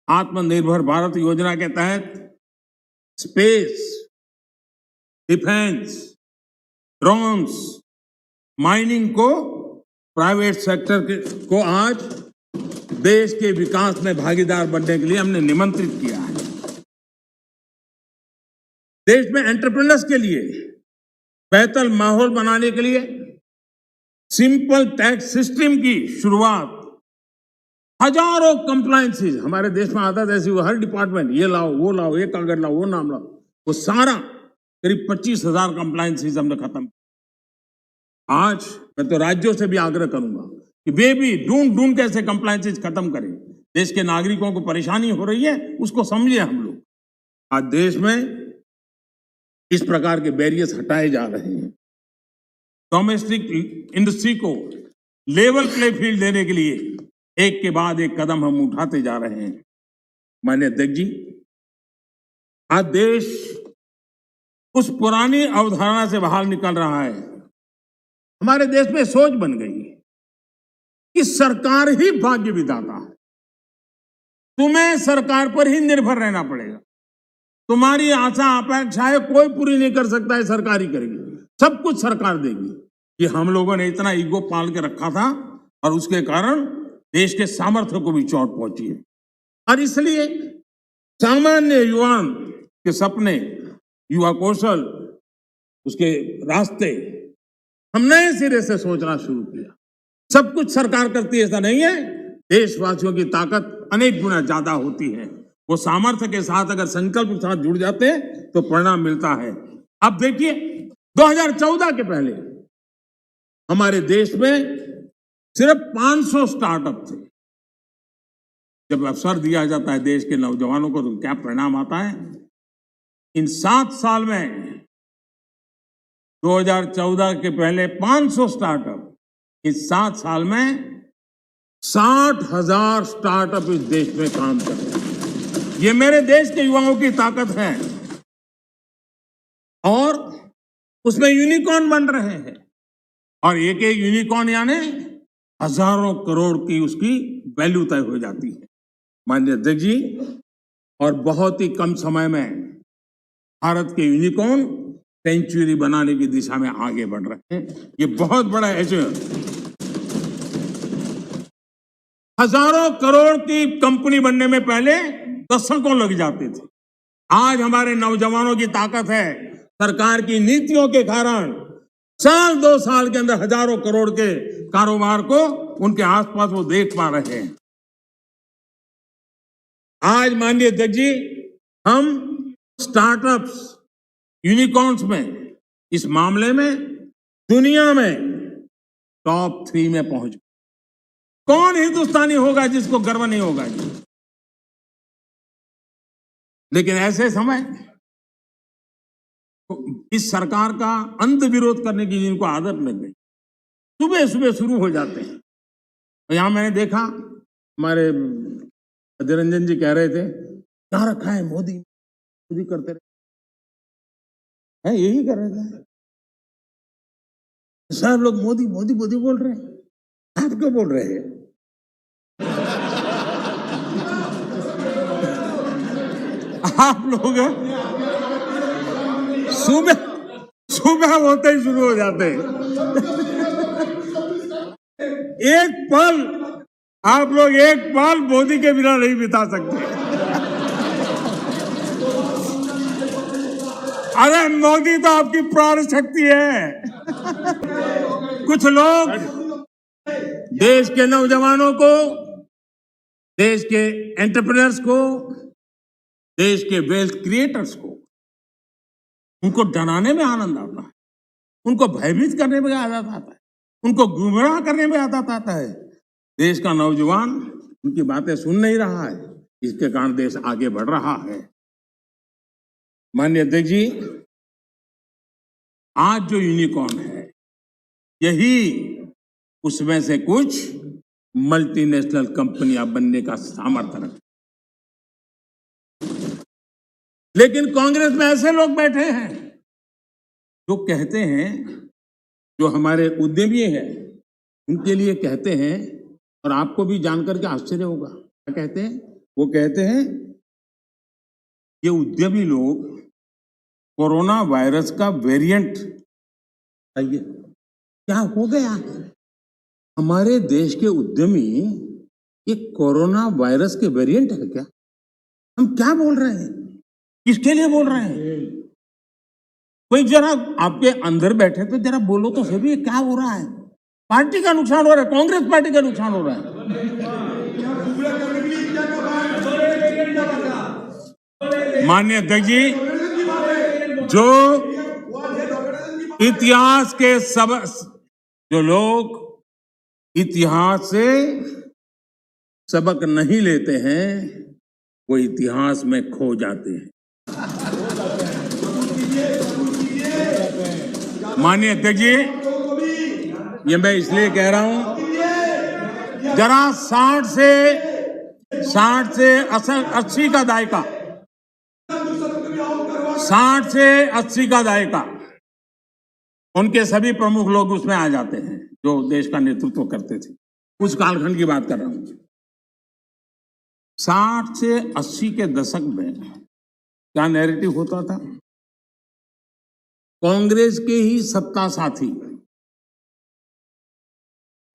आत्मनिर्भर भारत योजना के तहत स्पेस, डिफेंस, ड्रोन्स, माइनिंग को प्राइवेट सेक्टर को आज देश के विकास में भागीदार बनने के लिए हमने निमंत्रित किया है। देश में एंटरप्रेन्योर्स के लिए बेहतर माहौल बनाने के लिए सिंपल टैक्स सिस्टम की शुरुआत, हजारों कंप्लायंसेस हमारे देश में आदत ऐसी हुई, हर डिपार्टमेंट ये लाओ, ये कागज लाओ, वो नाम लाओ, वो सारा करीब 25,000 कंप्लायंसेस हमने खत्म। आज मैं तो राज्यों से भी आग्रह करूंगा कि वे भी ढूंढ कैसे कंप्लायंसेस खत्म करें। देश के नागरिकों को परेशानी हो रही है, उसको समझे हम लोग। आज देश में इस प्रकार के बैरियर्स हटाए जा रहे हैं। डोमेस्टिक इंडस्ट्री को लेवल प्ले फील्ड देने के लिए एक के बाद एक कदम हम उठाते जा रहे हैं। माननीय अध्यक्ष जी, आज देश उस पुरानी अवधारणा से बाहर निकल रहा है। हमारे देश में सोच बन गई है कि सरकार ही भाग्य विधाता है, तुम्हें सरकार पर ही निर्भर रहना पड़ेगा, तुम्हारी आशा अपेक्षाएं कोई पूरी नहीं कर सकता है, सरकार ही करेगी, सब कुछ सरकार देगी। ये हम लोगों ने इतना ईगो पाल के रखा था और उसके कारण देश के सामर्थ्य को भी चोट पहुंची है। और इसलिए सामान्य युवा के सपने, युवा कौशल, उसके रास्ते हम नए सिरे से सोचना शुरू किया। सब कुछ सरकार करती है ऐसा नहीं है, देशवासियों की ताकत अनेक गुना ज्यादा होती है। वो सामर्थ्य के साथ अगर संकल्प के साथ जुड़ जाते हैं तो परिणाम मिलता है। अब देखिए 2014 के पहले हमारे देश में सिर्फ 500 स्टार्टअप थे। जब अवसर दिया जाता है देश के नौजवानों को तो क्या परिणाम आता है। इन 7 साल में 2014 के पहले 500 स्टार्टअप, इस 7 साल में 60,000 स्टार्टअप इस देश में काम कर रहे हैं। ये मेरे देश के युवाओं की ताकत है और उसमें यूनिकॉर्न बन रहे हैं। और एक एक यूनिकॉर्न यानी हजारों करोड़ की उसकी वैल्यू तय हो जाती है। माननीय अध्यक्ष जी, और बहुत ही कम समय में भारत के यूनिकॉर्न सेंचुरी बनाने की दिशा में आगे बढ़ रहे हैं। ये बहुत बड़ा अचीवमेंट। हजारों करोड़ की कंपनी बनने में पहले दशकों लग जाते थे। आज हमारे नौजवानों की ताकत है, सरकार की नीतियों के कारण साल 2 साल के अंदर हजारों करोड़ के कारोबार को उनके आसपास वो देख पा रहे हैं। आज माननीय अध्यक्ष जी, हम स्टार्टअप्स, यूनिकॉर्न्स में, इस मामले में दुनिया में टॉप 3 में पहुंच। कौन हिंदुस्तानी होगा जिसको गर्व नहीं होगा जी। लेकिन ऐसे समय इस सरकार का अंत विरोध करने की जिनको आदत लग गई, सुबह सुबह शुरू हो जाते हैं। और यहां मैंने देखा हमारे अधीर रंजन जी कह रहे थे क्या रखा है मोदी करते रहे, यही कर रहे थे सब लोग। मोदी मोदी मोदी बोल रहे हैं, आप क्यों बोल रहे हैं? आप लोग सुबह होते ही शुरू हो जाते हैं। एक पल आप लोग एक पल मोदी के बिना नहीं बिता सकते। अरे मोदी तो आपकी प्राण शक्ति है। कुछ लोग देश के नौजवानों को, देश के एंटरप्रेन्योर्स को, देश के वेल्थ क्रिएटर्स को, उनको डराने में आनंद आता है, उनको भयभीत करने में आनंद आता है, उनको गुमराह करने में आनंद आता है। देश का नौजवान उनकी बातें सुन नहीं रहा है, इसके कारण देश आगे बढ़ रहा है। माननीय अध्यक्ष जी, आज जो यूनिकॉर्न है यही उसमें से कुछ मल्टीनेशनल कंपनियां बनने का सामर्थ्य रखती। लेकिन कांग्रेस में ऐसे लोग बैठे हैं जो कहते हैं, जो हमारे उद्यमी हैं उनके लिए कहते हैं, और आपको भी जानकर के आश्चर्य होगा, क्या कहते हैं वो कहते हैं ये उद्यमी लोग कोरोना वायरस का वेरिएंट, आइए क्या हो गया है हमारे देश के उद्यमी, ये कोरोना वायरस के वेरिएंट है क्या? हम क्या बोल रहे हैं, किसके लिए बोल रहे हैं? कोई जरा आपके अंदर बैठे तो जरा बोलो तो सही, ये क्या हो रहा है? पार्टी का नुकसान हो रहा है, कांग्रेस पार्टी का नुकसान हो रहा है। माननीय अध्यक्ष जी, जो इतिहास के जो लोग इतिहास से सबक नहीं लेते हैं वो इतिहास में खो जाते हैं। माननीय अध्यक्ष जी, ये मैं इसलिए कह रहा हूं, जरा 60 से 80 का दायका, 60 से 80 का दायका, उनके सभी प्रमुख लोग उसमें आ जाते हैं जो देश का नेतृत्व करते थे। उस कालखंड की बात कर रहा हूं। 60 से 80 के दशक में क्या नैरेटिव होता था? कांग्रेस के ही सत्ता साथी,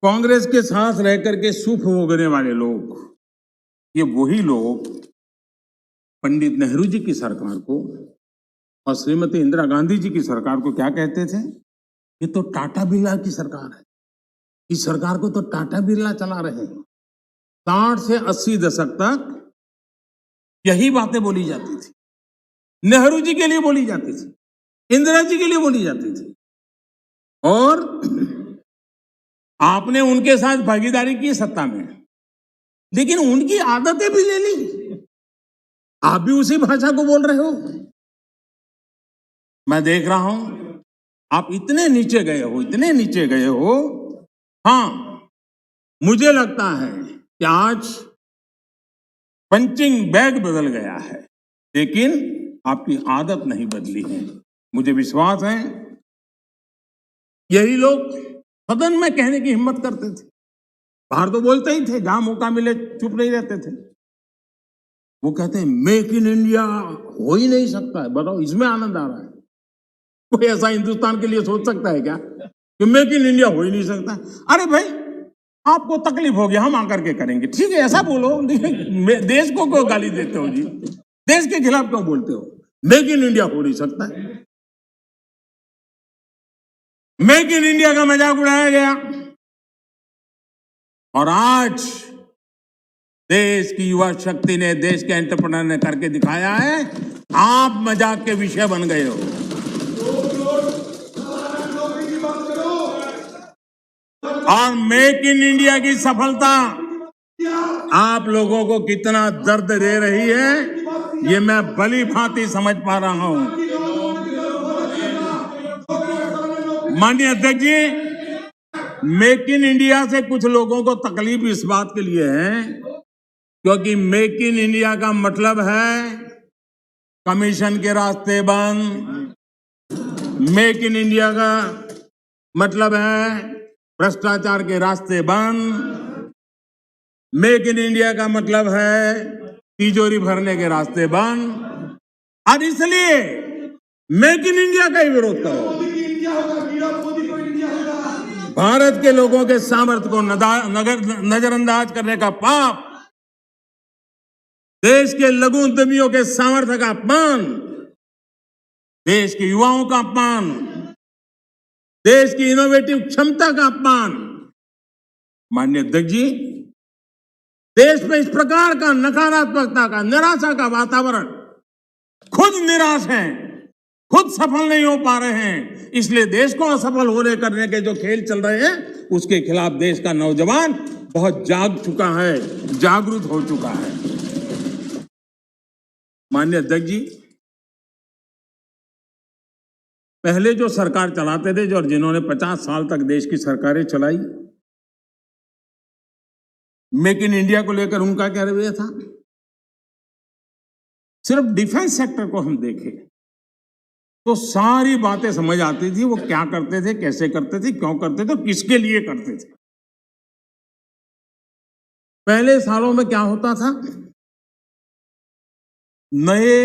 कांग्रेस के साथ रहकर के सुख भोगने वाले लोग, ये वही लोग पंडित नेहरू जी की सरकार को और श्रीमती इंदिरा गांधी जी की सरकार को क्या कहते थे? ये तो टाटा बिरला की सरकार है, इस सरकार को तो टाटा बिरला चला रहे हैं। 60 से 80 दशक तक यही बातें बोली जाती थी, नेहरू जी के लिए बोली जाती थी, इंदिरा जी के लिए बोली जाती थी, और आपने उनके साथ भागीदारी की सत्ता में, लेकिन उनकी आदतें भी ले ली, आप भी उसी भाषा को बोल रहे हो। मैं देख रहा हूं आप इतने नीचे गए हो, इतने नीचे गए हो। हाँ, मुझे लगता है कि आज पंचिंग बैग बदल गया है, लेकिन आपकी आदत नहीं बदली है। मुझे विश्वास है यही लोग सदन में कहने की हिम्मत करते थे, बाहर तो बोलते ही थे, जहां मौका मिले चुप नहीं रहते थे। वो कहते हैं मेक इन इंडिया हो ही नहीं सकता है। बताओ, इसमें आनंद आ रहा है? कोई ऐसा हिंदुस्तान के लिए सोच सकता है क्या कि मेक इन इंडिया हो ही नहीं सकता? अरे भाई, आपको तकलीफ होगी, हम आकर के करेंगे, ठीक है, ऐसा बोलो। देश को क्यों गाली देते हो जी? देश के खिलाफ क्यों बोलते हो? मेक इन इंडिया हो नहीं सकता है। मेक इन इंडिया का मजाक उड़ाया गया, और आज देश की युवा शक्ति ने, देश के एंटरप्रेन्योर ने करके दिखाया है, आप मजाक के विषय बन गए हो। और मेक इन इंडिया की सफलता आप लोगों को कितना दर्द दे रही है, ये मैं भली भांति समझ पा रहा हूं। माननीय अध्यक्ष जी, मेक इन इंडिया से कुछ लोगों को तकलीफ इस बात के लिए है क्योंकि मेक इन इंडिया का मतलब है कमीशन के रास्ते बंद, मेक इन इंडिया का मतलब है भ्रष्टाचार के रास्ते बंद, मेक इन इंडिया का मतलब है तिजोरी भरने के रास्ते बंद, और इसलिए मेक इन इंडिया का ही विरोध करो। भारत के लोगों के सामर्थ्य को नजरअंदाज करने का पाप, देश के लघु उद्यमियों के सामर्थ्य का अपमान, देश के युवाओं का अपमान, देश की इनोवेटिव क्षमता का अपमान। माननीय अध्यक्ष जी, देश में इस प्रकार का नकारात्मकता का, निराशा का वातावरण, खुद निराश हैं, खुद सफल नहीं हो पा रहे हैं, इसलिए देश को असफल होने करने के जो खेल चल रहे हैं उसके खिलाफ देश का नौजवान बहुत जाग चुका है, जागरूक हो चुका है। माननीय अध्यक्ष जी, पहले जो सरकार चलाते थे, जो जिन्होंने 50 साल तक देश की सरकारें चलाई, मेक इन इंडिया को लेकर उनका क्या रवैया था? सिर्फ डिफेंस सेक्टर को हम देखें तो सारी बातें समझ आती थी, वो क्या करते थे, कैसे करते थे, क्यों करते थे, किसके लिए करते थे। पहले सालों में क्या होता था, नए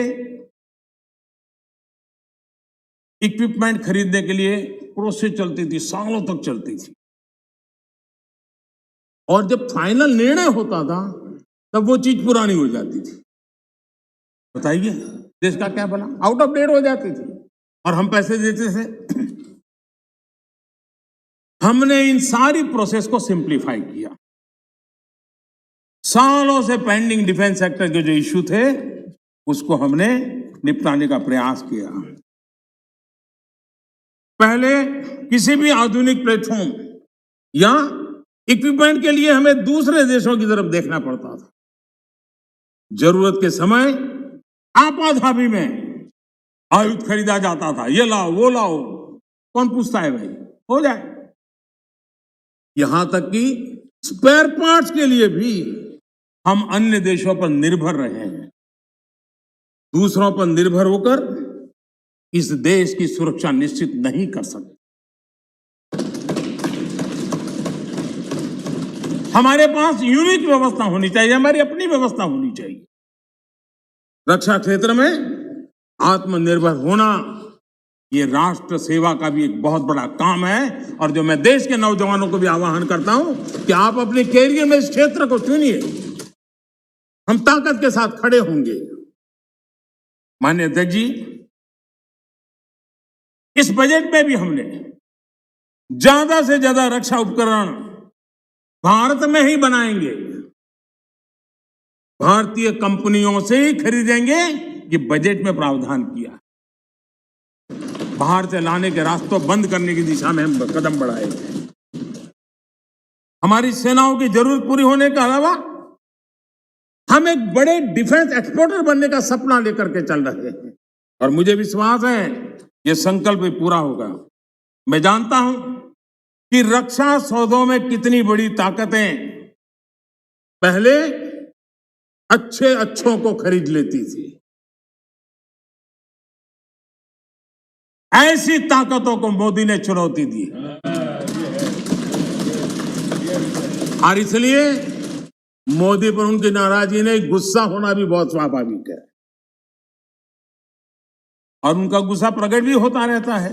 इक्विपमेंट खरीदने के लिए प्रोसेस चलती थी, सालों तक चलती थी, और जब फाइनल निर्णय होता था तब वो चीज पुरानी हो जाती थी। बताइए देश का क्या बना, आउट ऑफ डेट हो जाती थी और हम पैसे देते थे। हमने इन सारी प्रोसेस को सिंप्लीफाई किया। सालों से पेंडिंग डिफेंस सेक्टर के जो इश्यू थे उसको हमने निपटाने का प्रयास किया। पहले किसी भी आधुनिक प्लेटफॉर्म या इक्विपमेंट के लिए हमें दूसरे देशों की तरफ देखना पड़ता था। जरूरत के समय आपाधापी में आयुध खरीदा जाता था, ये लाओ वो लाओ, कौन पूछता है भाई, हो जाए। यहां तक कि स्पेयर पार्ट्स के लिए भी हम अन्य देशों पर निर्भर रहे हैं। दूसरों पर निर्भर होकर इस देश की सुरक्षा निश्चित नहीं कर सकते। हमारे पास यूनिक व्यवस्था होनी चाहिए, हमारी अपनी व्यवस्था होनी चाहिए। रक्षा क्षेत्र में आत्मनिर्भर होना ये राष्ट्र सेवा का भी एक बहुत बड़ा काम है, और जो मैं देश के नौजवानों को भी आह्वान करता हूं कि आप अपने कैरियर में इस क्षेत्र को चुनिए। हम ताकत के साथ खड़े होंगे। माननीय अध्यक्ष जी, इस बजट में भी हमने ज्यादा से ज्यादा रक्षा उपकरण भारत में ही बनाएंगे, भारतीय कंपनियों से ही खरीदेंगे, ये बजट में प्रावधान किया। बाहर से लाने के रास्तों बंद करने की दिशा में हम कदम बढ़ाए। हमारी सेनाओं की जरूरत पूरी होने के अलावा हम एक बड़े डिफेंस एक्सपोर्टर बनने का सपना लेकर के चल रहे हैं, और मुझे विश्वास है ये संकल्प भी पूरा होगा। मैं जानता हूं कि रक्षा सौदों में कितनी बड़ी ताकतें पहले अच्छों को खरीद लेती थी। ऐसी ताकतों को मोदी ने चुनौती दी, और इसलिए मोदी पर उनकी नाराजगी नहीं, गुस्सा होना भी बहुत स्वाभाविक है, और उनका गुस्सा प्रकट भी होता रहता है।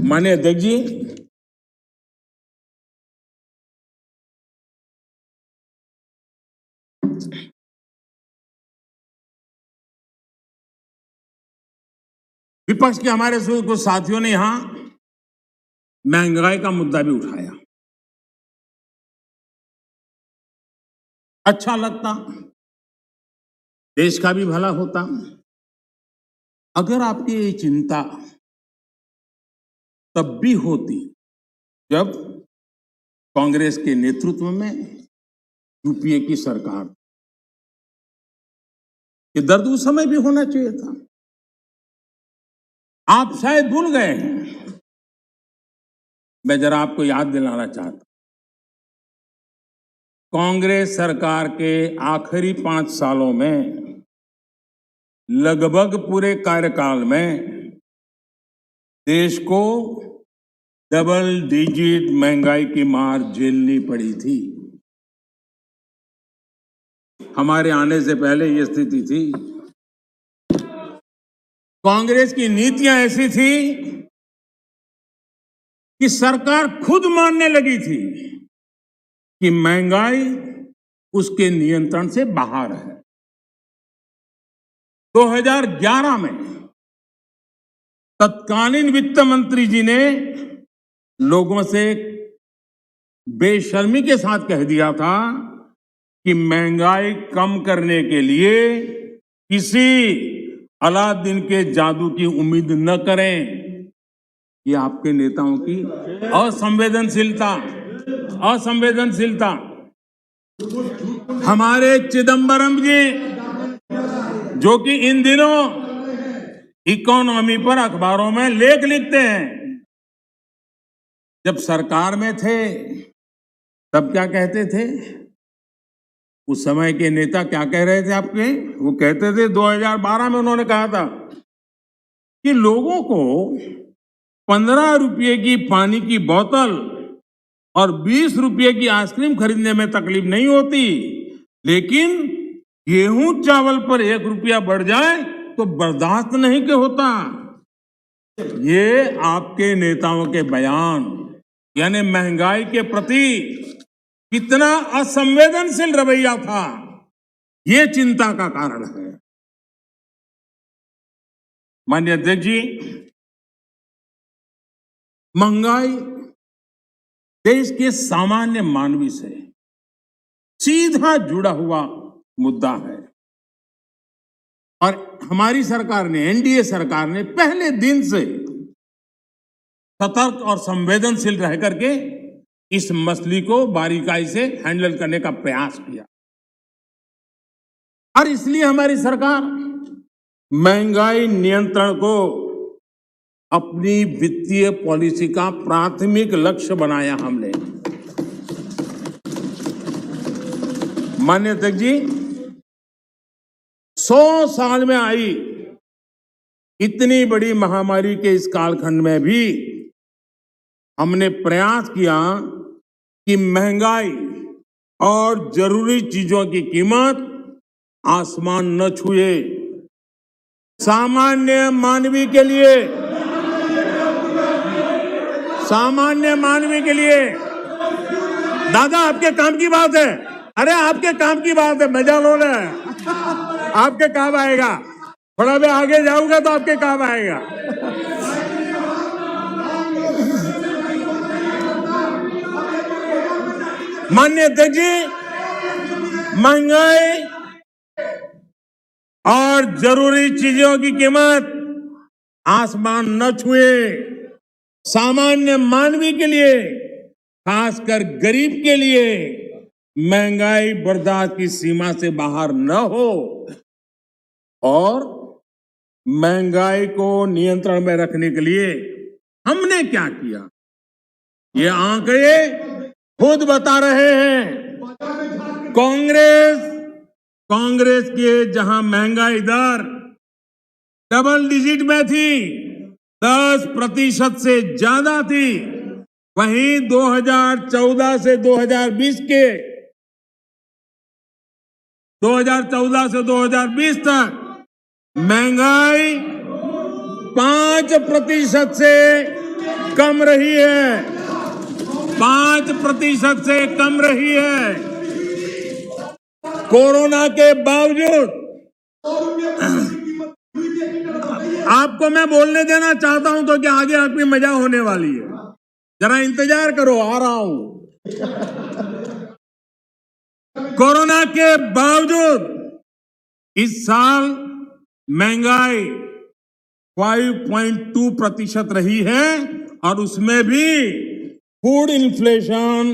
माननीय अध्यक्ष जी, विपक्ष के हमारे कुछ साथियों ने यहां महंगाई का मुद्दा भी उठाया। अच्छा लगता, देश का भी भला होता अगर आपकी ये चिंता तब भी होती जब कांग्रेस के नेतृत्व में यूपीए की सरकार। ये दर्द उस समय भी होना चाहिए था। आप शायद भूल गए हैं, मैं जरा आपको याद दिलाना चाहता। कांग्रेस सरकार के आखिरी 5 सालों में लगभग पूरे कार्यकाल में देश को डबल डिजिट महंगाई की मार झेलनी पड़ी थी। हमारे आने से पहले ये स्थिति थी। कांग्रेस की नीतियां ऐसी थी कि सरकार खुद मानने लगी थी कि महंगाई उसके नियंत्रण से बाहर है। 2011 में तत्कालीन वित्त मंत्री जी ने लोगों से बेशर्मी के साथ कह दिया था कि महंगाई कम करने के लिए किसी अलादीन के जादू की उम्मीद न करें। ये आपके नेताओं की असंवेदनशीलता। हमारे चिदंबरम जी, जो कि इन दिनों इकोनॉमी पर अखबारों में लेख लिखते हैं, जब सरकार में थे तब क्या कहते थे? उस समय के नेता क्या कह रहे थे आपके? वो कहते थे 2012 में उन्होंने कहा था कि लोगों को 15 रुपये की पानी की बोतल और 20 रुपये की आइसक्रीम खरीदने में तकलीफ नहीं होती, लेकिन गेहूं चावल पर 1 रुपया बढ़ जाए तो बर्दाश्त नहीं के होता। ये आपके नेताओं के बयान यानी महंगाई के प्रति कितना असंवेदनशील रवैया था, ये चिंता का कारण है। माननीय अध्यक्ष जी, महंगाई देश के सामान्य मानवी से सीधा जुड़ा हुआ मुद्दा है और हमारी सरकार ने, एनडीए सरकार ने पहले दिन से सतर्क और संवेदनशील रह करके इस मसले को बारीकाई से हैंडल करने का प्रयास किया और इसलिए हमारी सरकार महंगाई नियंत्रण को अपनी वित्तीय पॉलिसी का प्राथमिक लक्ष्य बनाया हमने। माननीय अध्यक्ष जी, 100 साल में आई इतनी बड़ी महामारी के इस कालखंड में भी हमने प्रयास किया कि महंगाई और जरूरी चीजों की कीमत आसमान न छुए। सामान्य मानवी के लिए दादा आपके काम की बात है, अरे आपके काम की बात है, मजा लो ना, आपके काम आएगा। थोड़ा भी आगे जाऊंगा तो आपके काम आएगा। माननीय अध्यक्ष जी, महंगाई और जरूरी चीजों की कीमत आसमान न छुए। सामान्य मानवी के लिए, खासकर गरीब के लिए महंगाई बर्दाश्त की सीमा से बाहर न हो और महंगाई को नियंत्रण में रखने के लिए हमने क्या किया, ये आंकड़े खुद बता रहे हैं। कांग्रेस के जहां महंगाई दर डबल डिजिट में थी, 10% से ज्यादा थी, वहीं 2014 से 2020 तक महंगाई 5% से कम रही है, 5% से कम रही है। कोरोना के बावजूद आपको मैं बोलने देना चाहता हूं तो क्या आगे आपकी मजा होने वाली है, जरा इंतजार करो, आ रहा हूं। कोरोना के बावजूद इस साल महंगाई 5.2% रही है और उसमें भी फूड इन्फ्लेशन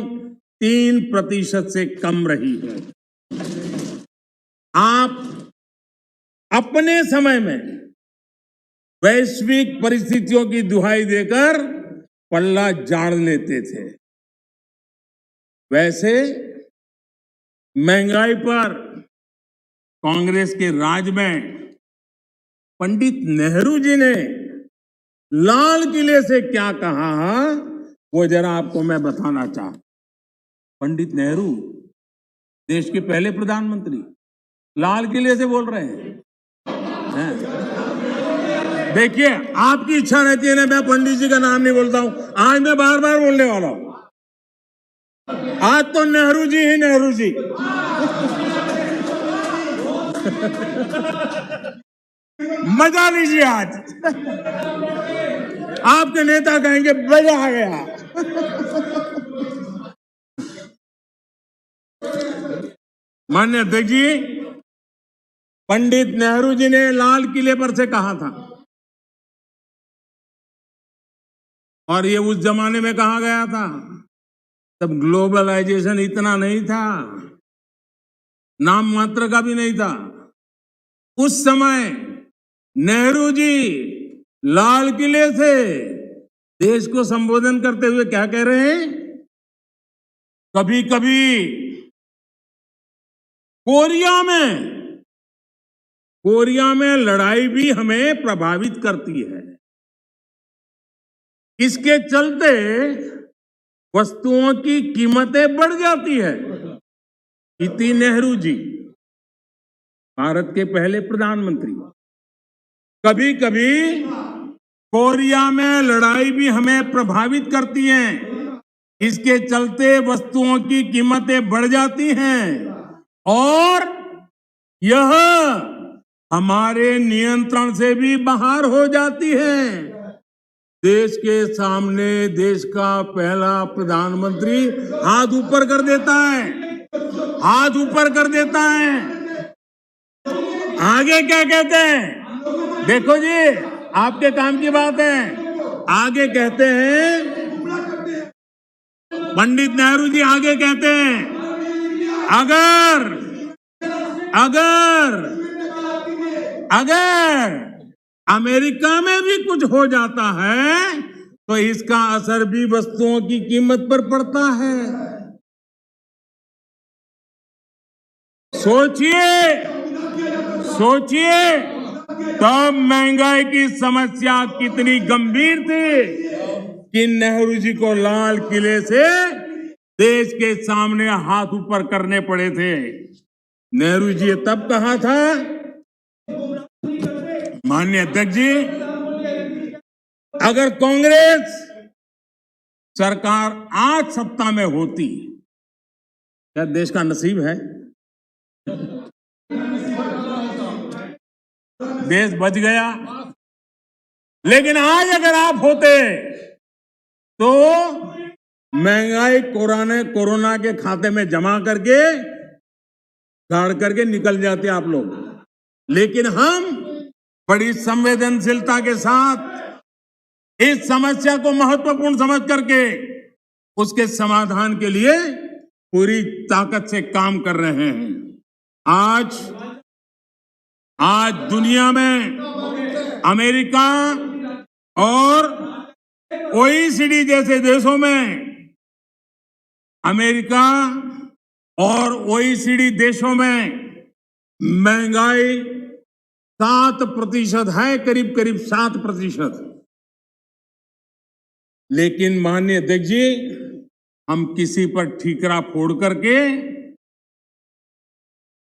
3% से कम रही है। आप अपने समय में वैश्विक परिस्थितियों की दुहाई देकर पल्ला झाड़ लेते थे, वैसे महंगाई पर कांग्रेस के राज में पंडित नेहरू जी ने लाल किले से क्या कहा, वो जरा आपको मैं बताना चाहता। पंडित नेहरू देश के पहले प्रधानमंत्री लाल किले से बोल रहे हैं। देखिए, आपकी इच्छा रहती है ना, मैं पंडित जी का नाम नहीं बोलता हूं, आज मैं बार बार बोलने वाला हूं। आज तो नेहरू जी ही नेहरू जी। मजा लीजिए आज। आपके नेता कहेंगे मजा आ गया। माननीय अध्यक्ष जी, पंडित नेहरू जी ने लाल किले पर से कहा था और ये उस जमाने में कहा गया था, तब ग्लोबलाइजेशन इतना नहीं था, नाम मात्र का भी नहीं था। उस समय नेहरू जी लाल किले से देश को संबोधन करते हुए क्या कह रहे हैं, कभी कभी कोरिया में लड़ाई भी हमें प्रभावित करती है, इसके चलते वस्तुओं की कीमतें बढ़ जाती है। इति नेहरू जी। भारत के पहले प्रधानमंत्री। कभी कभी कोरिया में लड़ाई भी हमें प्रभावित करती है। इसके चलते वस्तुओं की कीमतें बढ़ जाती हैं और यह हमारे नियंत्रण से भी बाहर हो जाती है। देश के सामने देश का पहला प्रधानमंत्री हाथ ऊपर कर देता है, हाथ ऊपर कर देता है। आगे क्या कहते हैं? देखो जी, आपके काम की बात है। आगे कहते हैं, पंडित नेहरू जी आगे कहते हैं, अगर अमेरिका में भी कुछ हो जाता है तो इसका असर भी वस्तुओं की कीमत पर पड़ता है। सोचिए तब महंगाई की समस्या कितनी गंभीर थी कि नेहरू जी को लाल किले से देश के सामने हाथ ऊपर करने पड़े थे। नेहरू जी ने तब कहा था, माननीय अध्यक्ष जी, अगर कांग्रेस सरकार आज सत्ता में होती, क्या देश का नसीब है? देश बच गया। लेकिन आज अगर आप होते तो महंगाई कोरोना के खाते में जमा करके गाड़ करके निकल जाते आप लोग। लेकिन हम बड़ी संवेदनशीलता के साथ इस समस्या को महत्वपूर्ण समझ करके उसके समाधान के लिए पूरी ताकत से काम कर रहे हैं। आज दुनिया में अमेरिका और OECD जैसे देशों में, अमेरिका और OECD देशों में महंगाई 7% है, करीब 7%। लेकिन माननीय अध्यक्ष जी, हम किसी पर ठीकरा फोड़ करके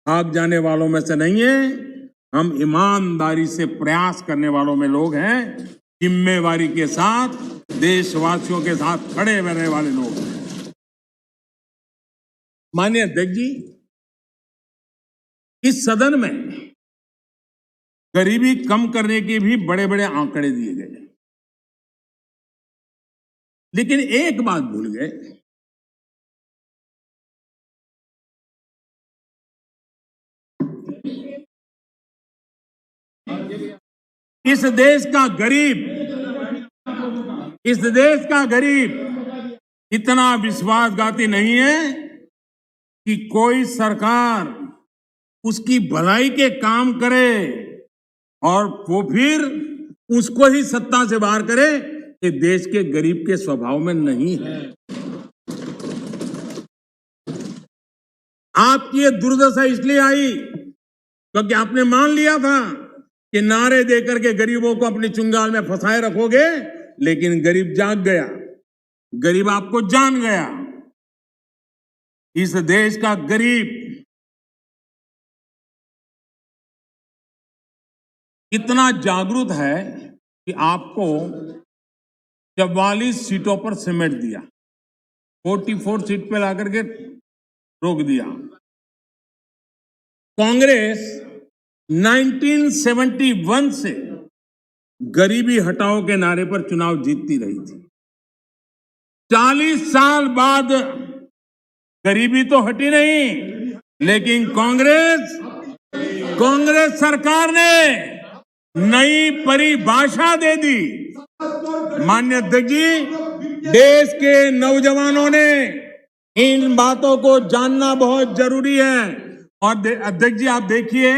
भाग जाने वालों में से नहीं है। हम ईमानदारी से प्रयास करने वालों में लोग हैं, जिम्मेवारी के साथ देशवासियों के साथ खड़े रहने वाले लोग हैं। माननीय अध्यक्ष जी, इस सदन में गरीबी कम करने के भी बड़े बड़े आंकड़े दिए गए, लेकिन एक बात भूल गए, इस देश का गरीब इतना विश्वासघाती नहीं है कि कोई सरकार उसकी भलाई के काम करे और वो फिर उसको ही सत्ता से बाहर करे। ये देश के गरीब के स्वभाव में नहीं है। आपकी ये दुर्दशा इसलिए आई क्योंकि आपने मान लिया था कि नारे देकर के गरीबों को अपनी चुंगाल में फंसाए रखोगे, लेकिन गरीब जाग गया, गरीब आपको जान गया। इस देश का गरीब इतना जागरूक है कि आपको 44 सीटों पर समेट दिया, 44 सीट पे लाकर के रोक दिया। कांग्रेस 1971 से गरीबी हटाओ के नारे पर चुनाव जीतती रही थी। 40 साल बाद गरीबी तो हटी नहीं, लेकिन कांग्रेस सरकार ने नई परिभाषा दे दी। माननीय अध्यक्ष जी, देश के नौजवानों ने इन बातों को जानना बहुत जरूरी है। और अध्यक्ष जी, आप देखिए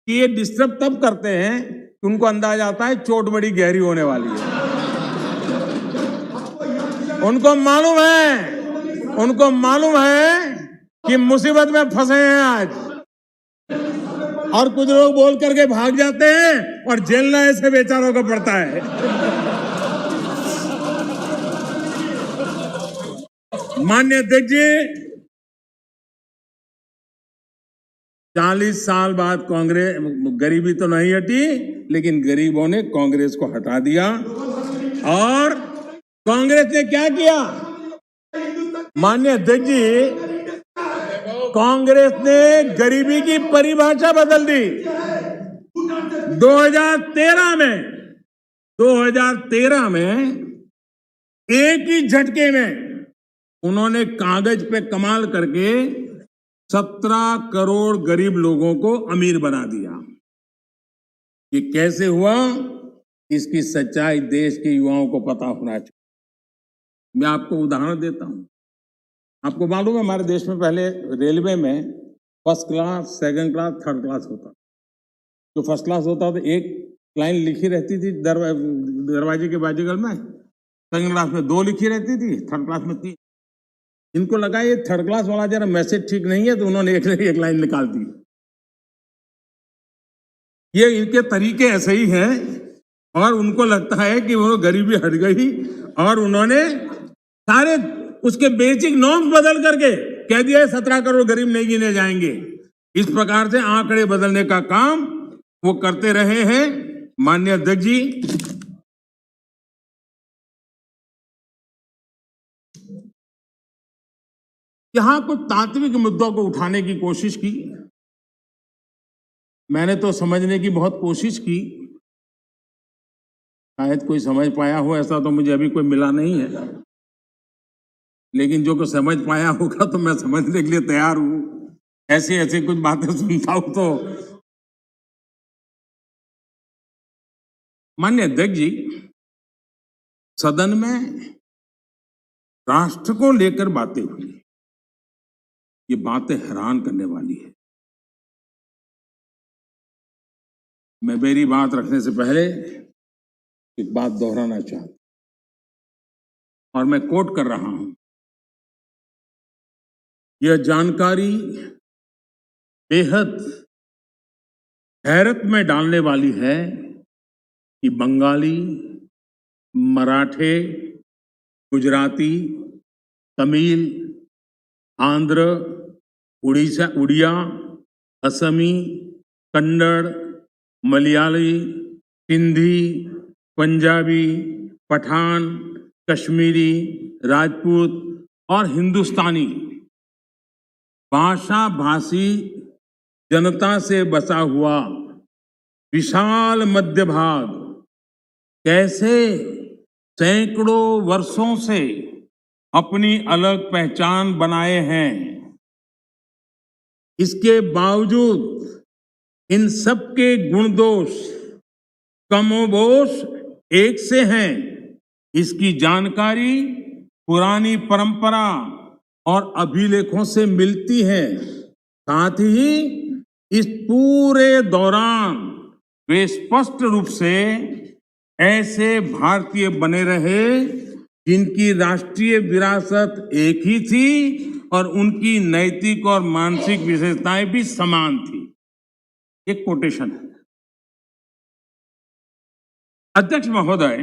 कि ये डिस्टर्ब तब करते हैं कि उनको अंदाजा आता है चोट बड़ी गहरी होने वाली है। उनको मालूम है कि मुसीबत में फंसे हैं आज, और कुछ लोग बोल करके भाग जाते हैं और झेलना ऐसे बेचारों को पड़ता है। माननीय अध्यक्ष जी, 40 साल बाद कांग्रेस, गरीबी तो नहीं हटी, लेकिन गरीबों ने कांग्रेस को हटा दिया। और कांग्रेस ने क्या किया, माननीय अध्यक्ष जी, कांग्रेस ने गरीबी की परिभाषा बदल दी। 2013 में एक ही झटके में उन्होंने कागज पे कमाल करके 17 करोड़ गरीब लोगों को अमीर बना दिया। ये कैसे हुआ, इसकी सच्चाई देश के युवाओं को पता होना चाहिए। मैं आपको उदाहरण देता हूं। आपको मालूम है, हमारे देश में पहले रेलवे में first class, second class, third class होता। जो फर्स्ट क्लास होता था, एक लाइन लिखी रहती थी दरवाजे के बाजूगल में, सेकंड क्लास में 2 लिखी रहती थी, थर्ड क्लास में 3। इनको लगा ये थर्ड क्लास वाला जरा मैसेज ठीक नहीं है, तो उन्होंने एक लाइन निकाल दी। ये इनके तरीके ऐसे ही हैं, और उनको लगता है कि वो गरीबी हट गई, और उन्होंने सारे उसके बेसिक नॉर्म्स बदल करके कह दिया 17 करोड़ गरीब नहीं गिने जाएंगे। इस प्रकार से आंकड़े बदलने का काम वो करते रहे हैं। माननीय अध्यक्ष जी, यहां कुछ तात्विक मुद्दों को उठाने की कोशिश की। मैंने तो समझने की बहुत कोशिश की, शायद कोई समझ पाया हो, ऐसा तो मुझे अभी कोई मिला नहीं है, लेकिन जो कोई समझ पाया होगा तो मैं समझने के लिए तैयार हूं। ऐसे ऐसे कुछ बातें सुनता हूं तो। माननीय अध्यक्ष जी, सदन में राष्ट्र को लेकर बातें हुई। ये बातें हैरान करने वाली है। मैं मेरी बात रखने से पहले एक बात दोहराना चाहता हूं, और मैं कोट कर रहा हूं। यह जानकारी बेहद हैरत में डालने वाली है कि बंगाली, मराठे, गुजराती, तमिल, आंध्र, उड़िया, असमी, कन्नड़, मलयाली, सिंधी, पंजाबी, पठान, कश्मीरी, राजपूत और हिंदुस्तानी भाषा भाषी जनता से बसा हुआ विशाल मध्य भाग कैसे सैकड़ों वर्षों से अपनी अलग पहचान बनाए हैं। इसके बावजूद इन सबके गुण दोष कमोबेश एक से हैं। इसकी जानकारी पुरानी परंपरा और अभिलेखों से मिलती है। साथ ही इस पूरे दौरान वे स्पष्ट रूप से ऐसे भारतीय बने रहे जिनकी राष्ट्रीय विरासत एक ही थी और उनकी नैतिक और मानसिक विशेषताएं भी समान थी। एक कोटेशन है। अध्यक्ष महोदय,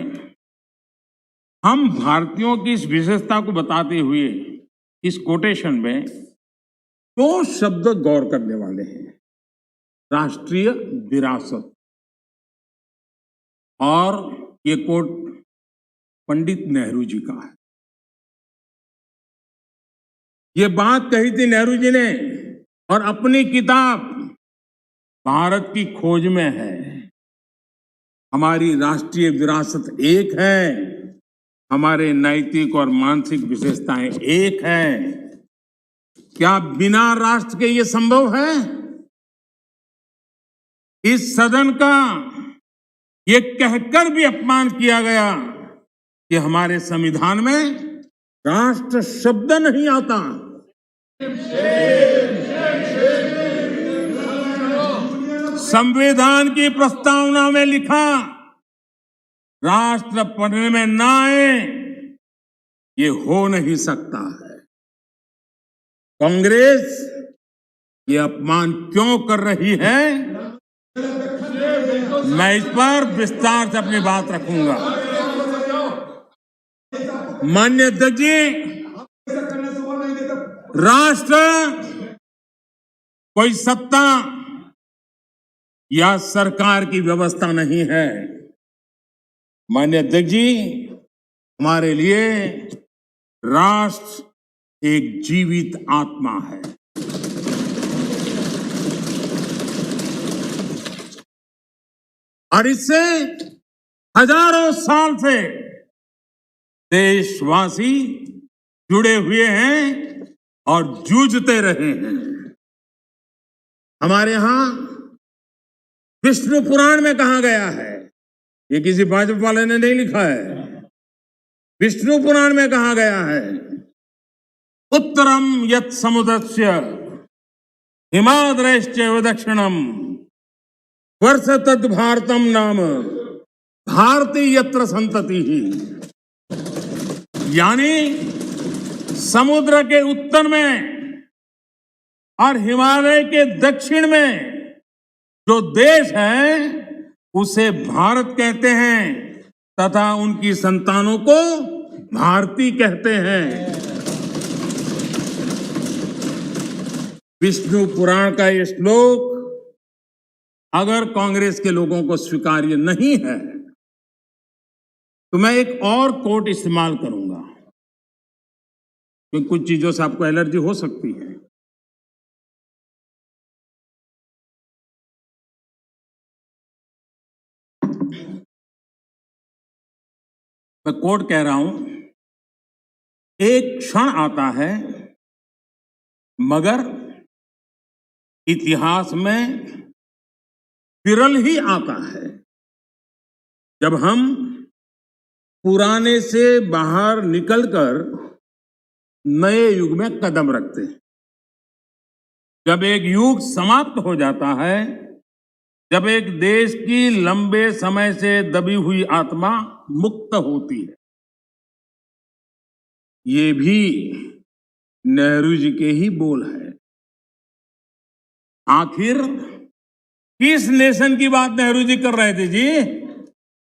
हम भारतीयों की इस विशेषता को बताते हुए इस कोटेशन में 2 शब्द गौर करने वाले हैं। राष्ट्रीय विरासत, और ये कोट पंडित नेहरू जी का है। ये बात कही थी नेहरू जी ने, और अपनी किताब भारत की खोज में है। हमारी राष्ट्रीय विरासत एक है, हमारे नैतिक और मानसिक विशेषताएं एक है। क्या बिना राष्ट्र के ये संभव है? इस सदन का ये कहकर भी अपमान किया गया कि हमारे संविधान में राष्ट्र शब्द नहीं आता। संविधान की प्रस्तावना में लिखा राष्ट्र पढ़ने में ना आए, ये हो नहीं सकता है। कांग्रेस ये अपमान क्यों कर रही है, मैं इस पर विस्तार से अपनी बात रखूंगा। माननीय अध्यक्ष जी, राष्ट्र कोई सत्ता या सरकार की व्यवस्था नहीं है। माननीय अध्यक्ष जी, हमारे लिए राष्ट्र एक जीवित आत्मा है। और इससे हजारों साल से देशवासी जुड़े हुए हैं और जूझते रहे हैं। हमारे यहां विष्णु पुराण में कहा गया है, ये किसी भाजपा वाले ने नहीं लिखा है, विष्णु पुराण में कहा गया है, उत्तरम यत् समुद्रस्य हिमाद्रश्च दक्षिणम वर्ष तद भारतम नाम भारती यत्र संतति ही। यानी समुद्र के उत्तर में और हिमालय के दक्षिण में जो देश है उसे भारत कहते हैं तथा उनकी संतानों को भारती कहते हैं। विष्णु पुराण का ये श्लोक अगर कांग्रेस के लोगों को स्वीकार्य नहीं है तो मैं एक और कोट इस्तेमाल करूंगा, क्योंकि कुछ चीजों से आपको एलर्जी हो सकती है। मैं कोट कह रहा हूं, एक क्षण आता है मगर इतिहास में विरल ही आता है जब हम पुराने से बाहर निकलकर नए युग में कदम रखते हैं। जब एक युग समाप्त हो जाता है, जब एक देश की लंबे समय से दबी हुई आत्मा मुक्त होती है। ये भी नेहरू जी के ही बोल है। आखिर किस नेशन की बात नेहरू जी कर रहे थे जी?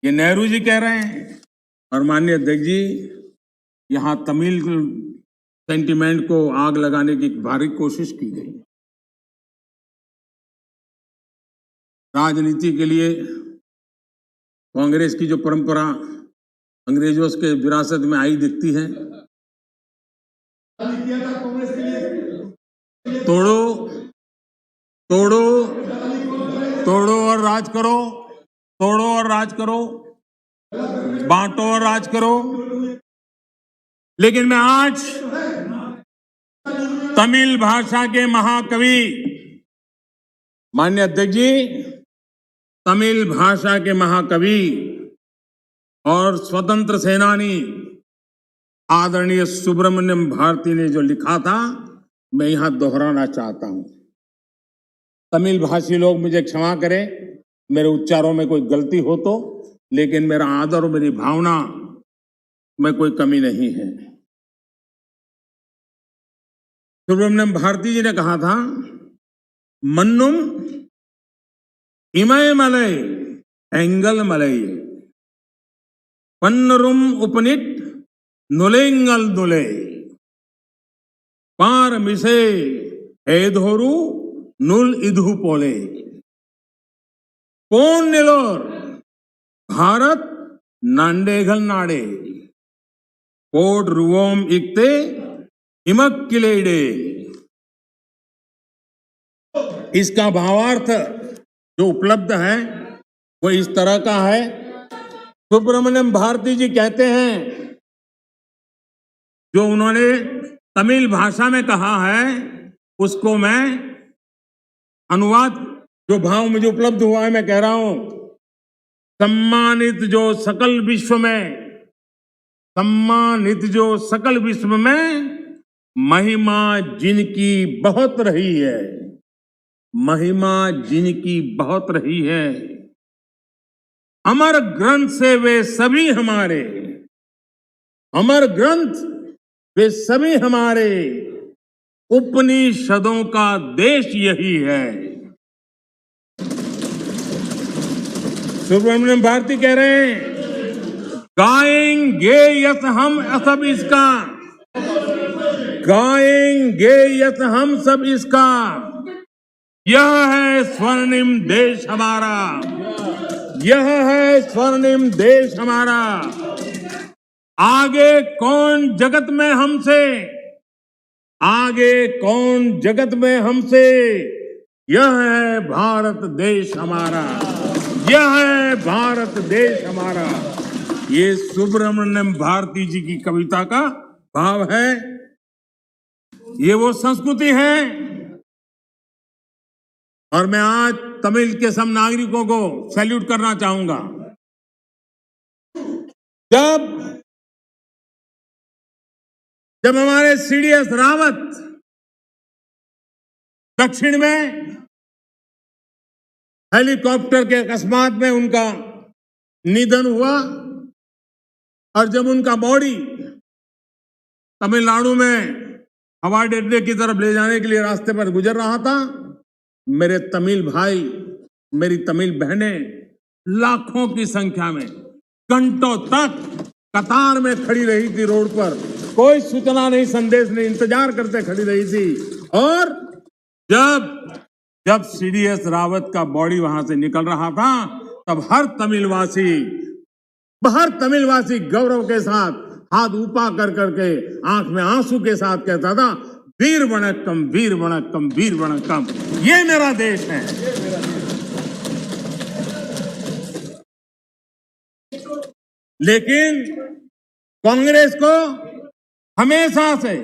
ये नेहरू जी कह रहे हैं। और माननीय अध्यक्ष जी, यहां तमिल सेंटिमेंट को आग लगाने की भारी कोशिश की गई। राजनीति के लिए कांग्रेस की जो परंपरा अंग्रेजों के विरासत में आई दिखती है, तोड़ो तोड़ो तोड़ो और राज करो, तोड़ो और राज करो, बांटो और राज करो। लेकिन मैं आज तमिल भाषा के महाकवि माननीय अध्यक्ष जी, तमिल भाषा के महाकवि और स्वतंत्र सेनानी आदरणीय सुब्रमण्यम भारती ने जो लिखा था, मैं यहां दोहराना चाहता हूं। तमिल भाषी लोग मुझे क्षमा करें मेरे उच्चारों में कोई गलती हो तो, लेकिन मेरा आदर और मेरी भावना में कोई कमी नहीं है। सुब्रमण्यम भारती जी ने कहा था, मन्नुम इमय मलय एंगल मलय पन्नरुम उपनिट नुलेंगल दुले पार मिसे एधोरु नुल इधु पोले पोन निलोर भारत नांडेगल नाडे पोड रुवोम इक्ते इमक किलेडे। इसका भावार्थ जो उपलब्ध है वो इस तरह का है। सुब्रमण्यम भारती जी कहते हैं, जो उन्होंने तमिल भाषा में कहा है उसको मैं अनुवाद, जो भाव मुझे उपलब्ध हुआ है मैं कह रहा हूं। सम्मानित जो सकल विश्व में, सम्मानित जो सकल विश्व में महिमा जिनकी बहुत रही है, महिमा जिनकी बहुत रही है, अमर ग्रंथ से वे सभी हमारे, अमर ग्रंथ वे सभी हमारे, उपनिषदों का देश यही है। सुब्रमण्यम भारती कह रहे हैं, गाएंगे यस हम सब इसका, गाएंगे यस हम सब इसका, यह है स्वर्णिम देश हमारा, यह है स्वर्णिम देश हमारा। आगे कौन जगत में हमसे, आगे कौन जगत में हमसे, यह है भारत देश हमारा, यह है भारत देश हमारा। ये सुब्रमण्यम भारती जी की कविता का भाव है। ये वो संस्कृति है। और मैं आज तमिल के सब नागरिकों को सैल्यूट करना चाहूंगा। जब हमारे सीडीएस रावत दक्षिण में हेलीकॉप्टर के अकस्मात में उनका निधन हुआ और जब उनका बॉडी तमिलनाडु में हवाई अड्डे की तरफ ले जाने के लिए रास्ते पर गुजर रहा था, मेरे तमिल भाई, मेरी तमिल बहनें लाखों की संख्या में घंटों तक कतार में खड़ी रही थी रोड पर। कोई सूचना नहीं, संदेश नहीं, इंतजार करते खड़ी रही थी। और जब सीडीएस रावत का बॉडी वहां से निकल रहा था, तब हर तमिलवासी गौरव के साथ हाथ ऊपर कर करके आंख में आंसू के साथ कहता था, वीर वणक्कम, वीर वणक्कम, वीर वणक्कम। ये मेरा देश है। लेकिन कांग्रेस को हमेशा से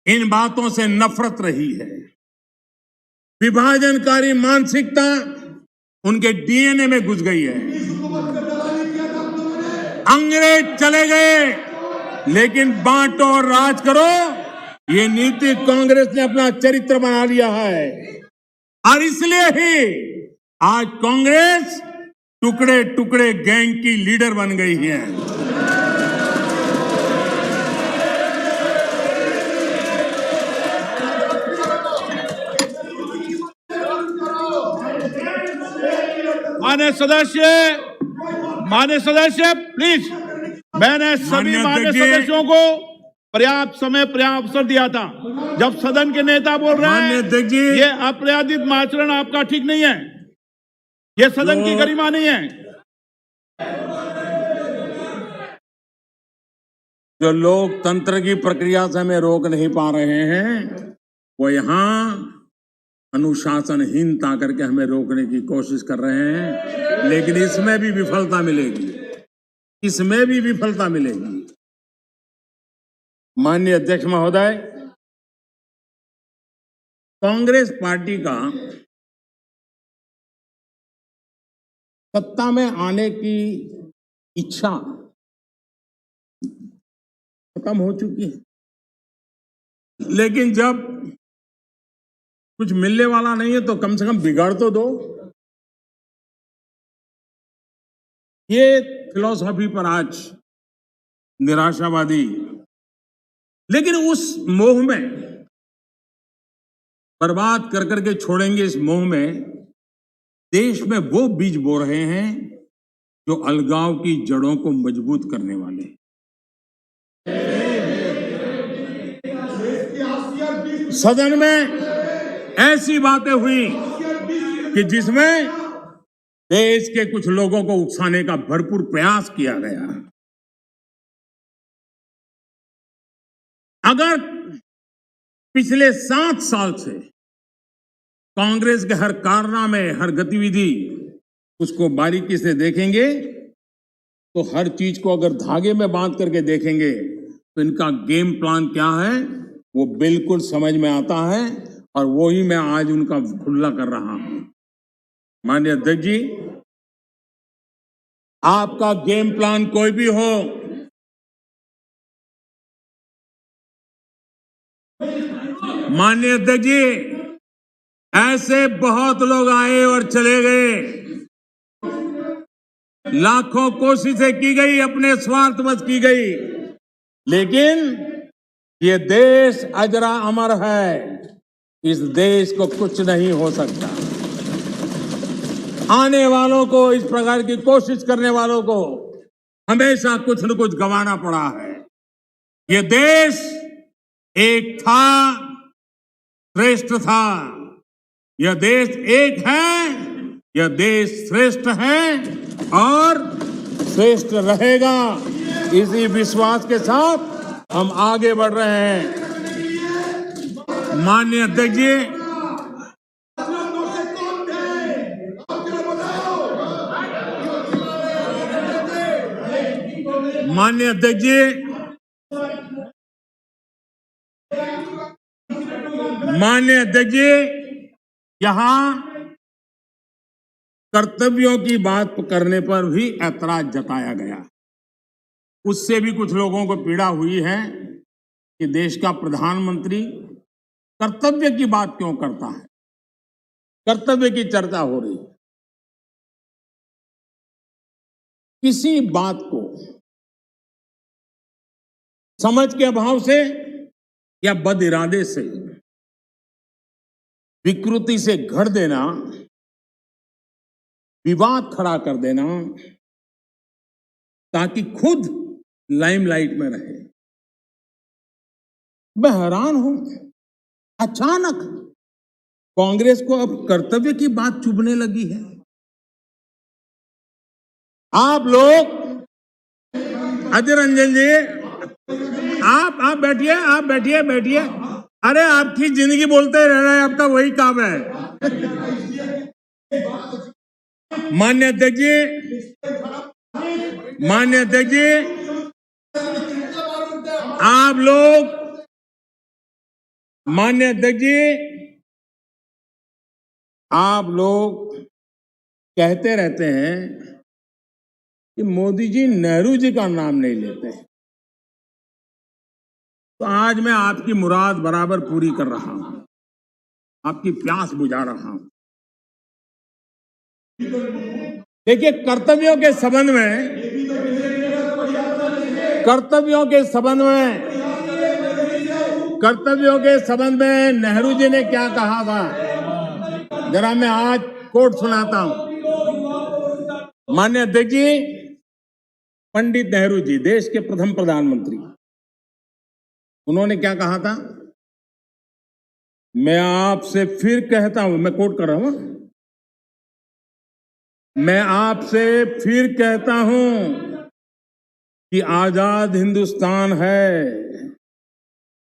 इन बातों से नफरत रही है। विभाजनकारी मानसिकता उनके डीएनए में घुस गई है। अंग्रेज चले गए, लेकिन बांटो और राज करो, ये नीति कांग्रेस ने अपना चरित्र बना लिया है। और इसलिए ही आज कांग्रेस टुकड़े टुकड़े गैंग की लीडर बन गई है। मान्य सदस्य प्लीज, मैंने सभी मान्य सदस्यों को पर्याप्त समय पर्याप्त अवसर दिया था। जब सदन के नेता बोल रहे हैं ये अप्रयादित आचरण आपका ठीक नहीं है, ये सदन की गरिमा नहीं है। जो लोकतंत्र की प्रक्रिया से हमें रोक नहीं पा रहे हैं, वो यहां अनुशासनहीनता करके हमें रोकने की कोशिश कर रहे हैं। लेकिन इसमें भी विफलता मिलेगी, इसमें भी विफलता मिलेगी। माननीय अध्यक्ष महोदय, कांग्रेस पार्टी का सत्ता में आने की इच्छा खत्म हो चुकी है। लेकिन जब कुछ मिलने वाला नहीं है तो कम से कम बिगाड़ तो दो। ये फिलॉसफी पर आज निराशावादी, लेकिन उस मोह में बर्बाद कर करके छोड़ेंगे। इस मोह में देश में वो बीज बो रहे हैं जो अलगाव की जड़ों को मजबूत करने वाले। सदन में ऐसी बातें हुई कि जिसमें देश के कुछ लोगों को उकसाने का भरपूर प्रयास किया गया। अगर पिछले 7 साल से कांग्रेस के हर कारनामे, हर गतिविधि उसको बारीकी से देखेंगे तो हर चीज को अगर धागे में बांध करके देखेंगे तो इनका गेम प्लान क्या है वो बिल्कुल समझ में आता है। और वो ही मैं आज उनका खुला कर रहा हूं। माननीय अध्यक्ष जी, आपका गेम प्लान कोई भी हो, माननीय अध्यक्ष जी, ऐसे बहुत लोग आए और चले गए, लाखों कोशिशें की गई, अपने स्वार्थवश की गई, लेकिन ये देश अजरा अमर है। इस देश को कुछ नहीं हो सकता। आने वालों को, इस प्रकार की कोशिश करने वालों को हमेशा कुछ न कुछ गंवाना पड़ा है। ये देश एक था, श्रेष्ठ था, यह देश एक है, यह देश श्रेष्ठ है और श्रेष्ठ रहेगा। इसी विश्वास के साथ हम आगे बढ़ रहे हैं। माननीय अध्यक्ष जी, माननीय अध्यक्ष जी, माननीय अध्यक्ष जी, यहां कर्तव्यों की बात करने पर भी ऐतराज जताया गया। उससे भी कुछ लोगों को पीड़ा हुई है कि देश का प्रधानमंत्री कर्तव्य की बात क्यों करता है, कर्तव्य की चर्चा हो रही है। किसी बात को समझ के अभाव से या बद इरादे से विकृति से घड़ देना, विवाद खड़ा कर देना ताकि खुद लाइमलाइट में रहे। मैं हैरान हूं, अचानक कांग्रेस को अब कर्तव्य की बात चुभने लगी है। आप लोग, अजय रंजन जी, आप बैठिए, आप बैठिए। अरे आपकी जिंदगी बोलते रहना है, आपका वही काम है। माननीय अध्यक्ष जी, माननीय अध्यक्ष जी, आप लोग, माननीय अध्यक्ष जी, आप लोग कहते रहते हैं कि मोदी जी नेहरू जी का नाम नहीं लेते हैं। तो आज मैं आपकी मुराद बराबर पूरी कर रहा हूं, आपकी प्यास बुझा रहा हूं। देखिए, कर्तव्यों के संबंध में, कर्तव्यों के संबंध में नेहरू जी ने क्या कहा था, जरा मैं आज कोट सुनाता हूं। माननीय अध्यक्ष जी, पंडित नेहरू जी, देश के प्रथम प्रधानमंत्री, उन्होंने क्या कहा था? मैं आपसे फिर कहता हूं, मैं कोट कर रहा हूं, मैं आपसे फिर कहता हूं कि आजाद हिंदुस्तान है।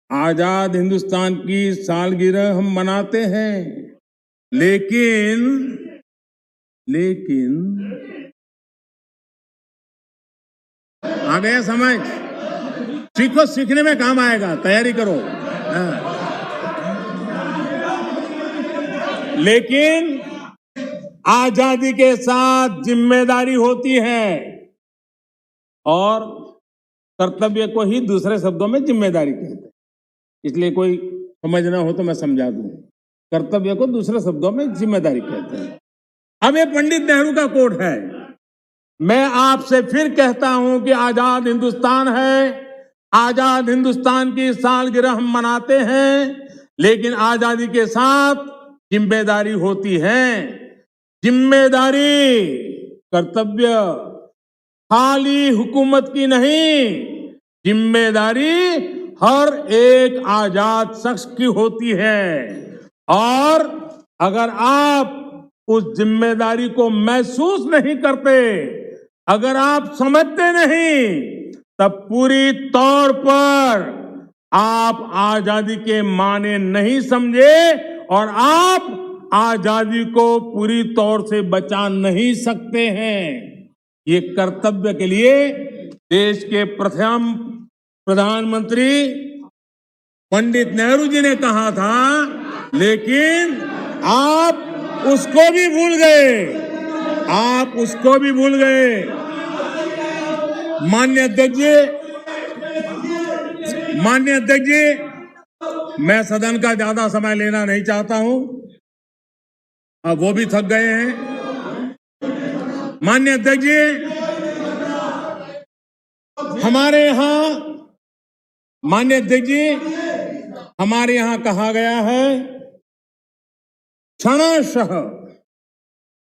आजाद हिंदुस्तान की सालगिरह हम मनाते हैं, लेकिन आ गया समझ? सीखो, सीखने में काम आएगा, तैयारी करो। लेकिन आजादी के साथ जिम्मेदारी होती है, और कर्तव्य को ही दूसरे शब्दों में जिम्मेदारी कहते हैं। इसलिए कोई समझना हो तो मैं समझा दूं, कर्तव्य को दूसरे शब्दों में जिम्मेदारी कहते हैं। अब ये पंडित नेहरू का कोट है, मैं आपसे फिर कहता हूं कि आजाद हिंदुस्तान है, आजाद हिंदुस्तान की सालगिरह हम मनाते हैं, लेकिन आजादी के साथ जिम्मेदारी होती है। जिम्मेदारी, कर्तव्य खाली हुकूमत की नहीं, जिम्मेदारी हर एक आजाद शख्स की होती है। और अगर आप उस जिम्मेदारी को महसूस नहीं करते, अगर आप समझते नहीं, तब पूरी तौर पर आप आजादी के माने नहीं समझे और आप आजादी को पूरी तौर से बचा नहीं सकते हैं। ये कर्तव्य के लिए देश के प्रथम प्रधानमंत्री पंडित नेहरू जी ने कहा था, लेकिन आप उसको भी भूल गए, आप उसको भी भूल गए। माननीय अध्यक्ष जी, माननीय अध्यक्ष जी, मैं सदन का ज्यादा समय लेना नहीं चाहता हूं, अब वो भी थक गए हैं। माननीय अध्यक्ष जी, हमारे यहां, माननीय अध्यक्ष जी, हमारे यहां कहा गया है क्षणशः,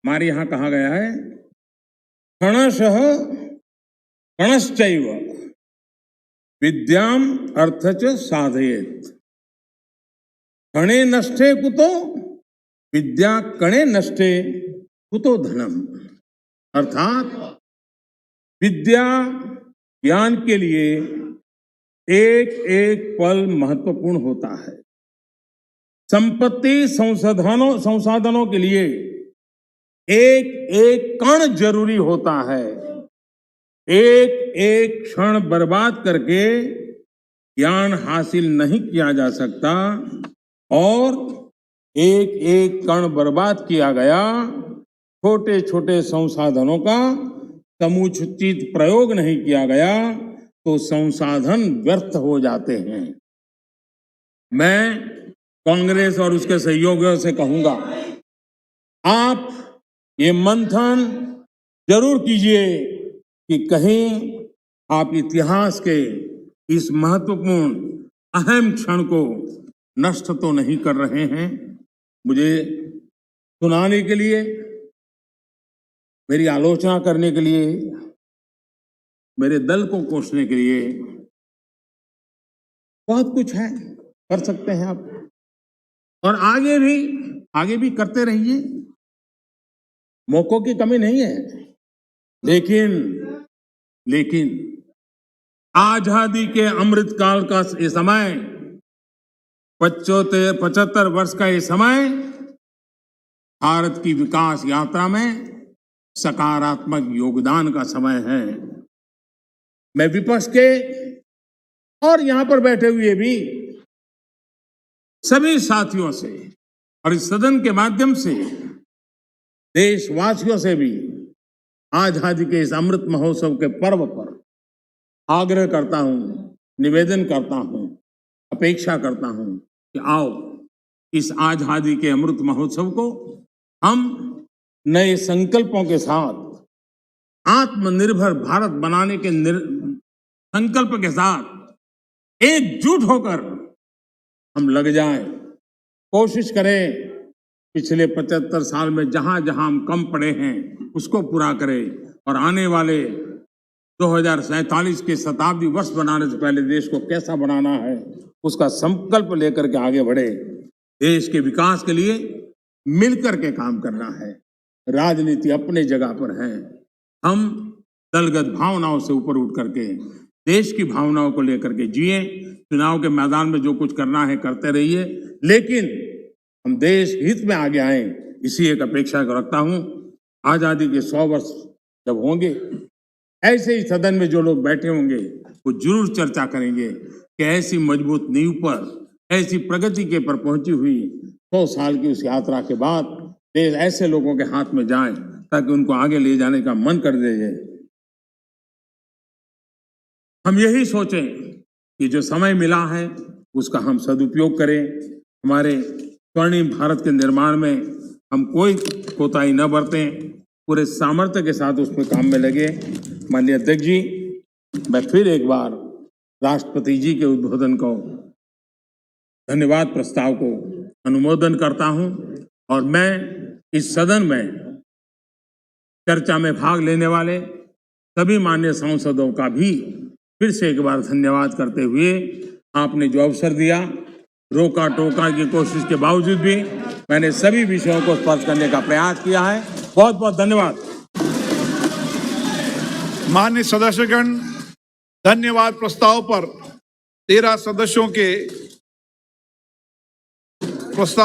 हमारे यहां कहा गया है क्षणशः क्षणश्चैव विद्याम अर्थच साधयेत्। क्षणे नष्टे कुतो विद्या कणे नष्टे कुतो धनम, अर्थात विद्या ज्ञान के लिए एक एक पल महत्वपूर्ण होता है। संपत्ति संसाधनों के लिए एक एक कण जरूरी होता है। एक एक क्षण बर्बाद करके ज्ञान हासिल नहीं किया जा सकता और एक एक कण बर्बाद किया गया, छोटे छोटे संसाधनों का समुचित प्रयोग नहीं किया गया तो संसाधन व्यर्थ हो जाते हैं। मैं कांग्रेस और उसके सहयोगियों से कहूंगा, आप ये मंथन जरूर कीजिए कि कहीं आप इतिहास के इस महत्वपूर्ण अहम क्षण को नष्ट तो नहीं कर रहे हैं। मुझे सुनाने के लिए, मेरी आलोचना करने के लिए, मेरे दल को कोसने के लिए बहुत कुछ है, कर सकते हैं आप और आगे भी करते रहिए, मौकों की कमी नहीं है। लेकिन आजादी के अमृत काल का ये समय, 75 वर्ष का ये समय भारत की विकास यात्रा में सकारात्मक योगदान का समय है। मैं विपक्ष के और यहां पर बैठे हुए भी सभी साथियों से और इस सदन के माध्यम से देशवासियों से भी आजादी के इस अमृत महोत्सव के पर्व पर आग्रह करता हूं, निवेदन करता हूं, अपेक्षा करता हूं कि आओ इस आजादी के अमृत महोत्सव को हम नए संकल्पों के साथ, आत्मनिर्भर भारत बनाने के संकल्प के साथ एकजुट होकर हम लग जाएं, कोशिश करें पिछले 75 साल में जहां जहां हम कम पड़े हैं उसको पूरा करें और आने वाले 2047 के शताब्दी वर्ष बनाने से पहले देश को कैसा बनाना है उसका संकल्प लेकर के आगे बढ़े। देश के विकास के लिए मिलकर के काम करना है। राजनीति अपने जगह पर है, हम दलगत भावनाओं से ऊपर उठ करके देश की भावनाओं को लेकर के जिए। चुनाव के मैदान में जो कुछ करना है करते रहिए, लेकिन हम देश हित में आगे आए, इसी एक अपेक्षा को रखता हूं। आजादी के 100 वर्ष जब होंगे, ऐसे ही सदन में जो लोग बैठे होंगे वो जरूर चर्चा करेंगे कि ऐसी मजबूत नींव पर, ऐसी प्रगति के पर पहुंची हुई 100 साल की उस यात्रा के बाद देश ऐसे लोगों के हाथ में जाए ताकि उनको आगे ले जाने का मन कर दे जाए। हम यही सोचें कि जो समय मिला है उसका हम सदुपयोग करें। हमारे स्वर्णिम भारत के निर्माण में हम कोई कोताही न बरतें, पूरे सामर्थ्य के साथ उसमें काम में लगे। माननीय अध्यक्ष जी, मैं फिर एक बार राष्ट्रपति जी के उद्बोधन को, धन्यवाद प्रस्ताव को अनुमोदन करता हूं और मैं इस सदन में चर्चा में भाग लेने वाले सभी माननीय सांसदों का भी फिर से एक बार धन्यवाद करते हुए, आपने जो अवसर दिया, रोका टोका की कोशिश के बावजूद भी मैंने सभी विषयों को स्पर्श करने का प्रयास किया है। बहुत बहुत धन्यवाद। माननीय सदस्यगण, धन्यवाद प्रस्ताव पर 13 सदस्यों के प्रस्ताव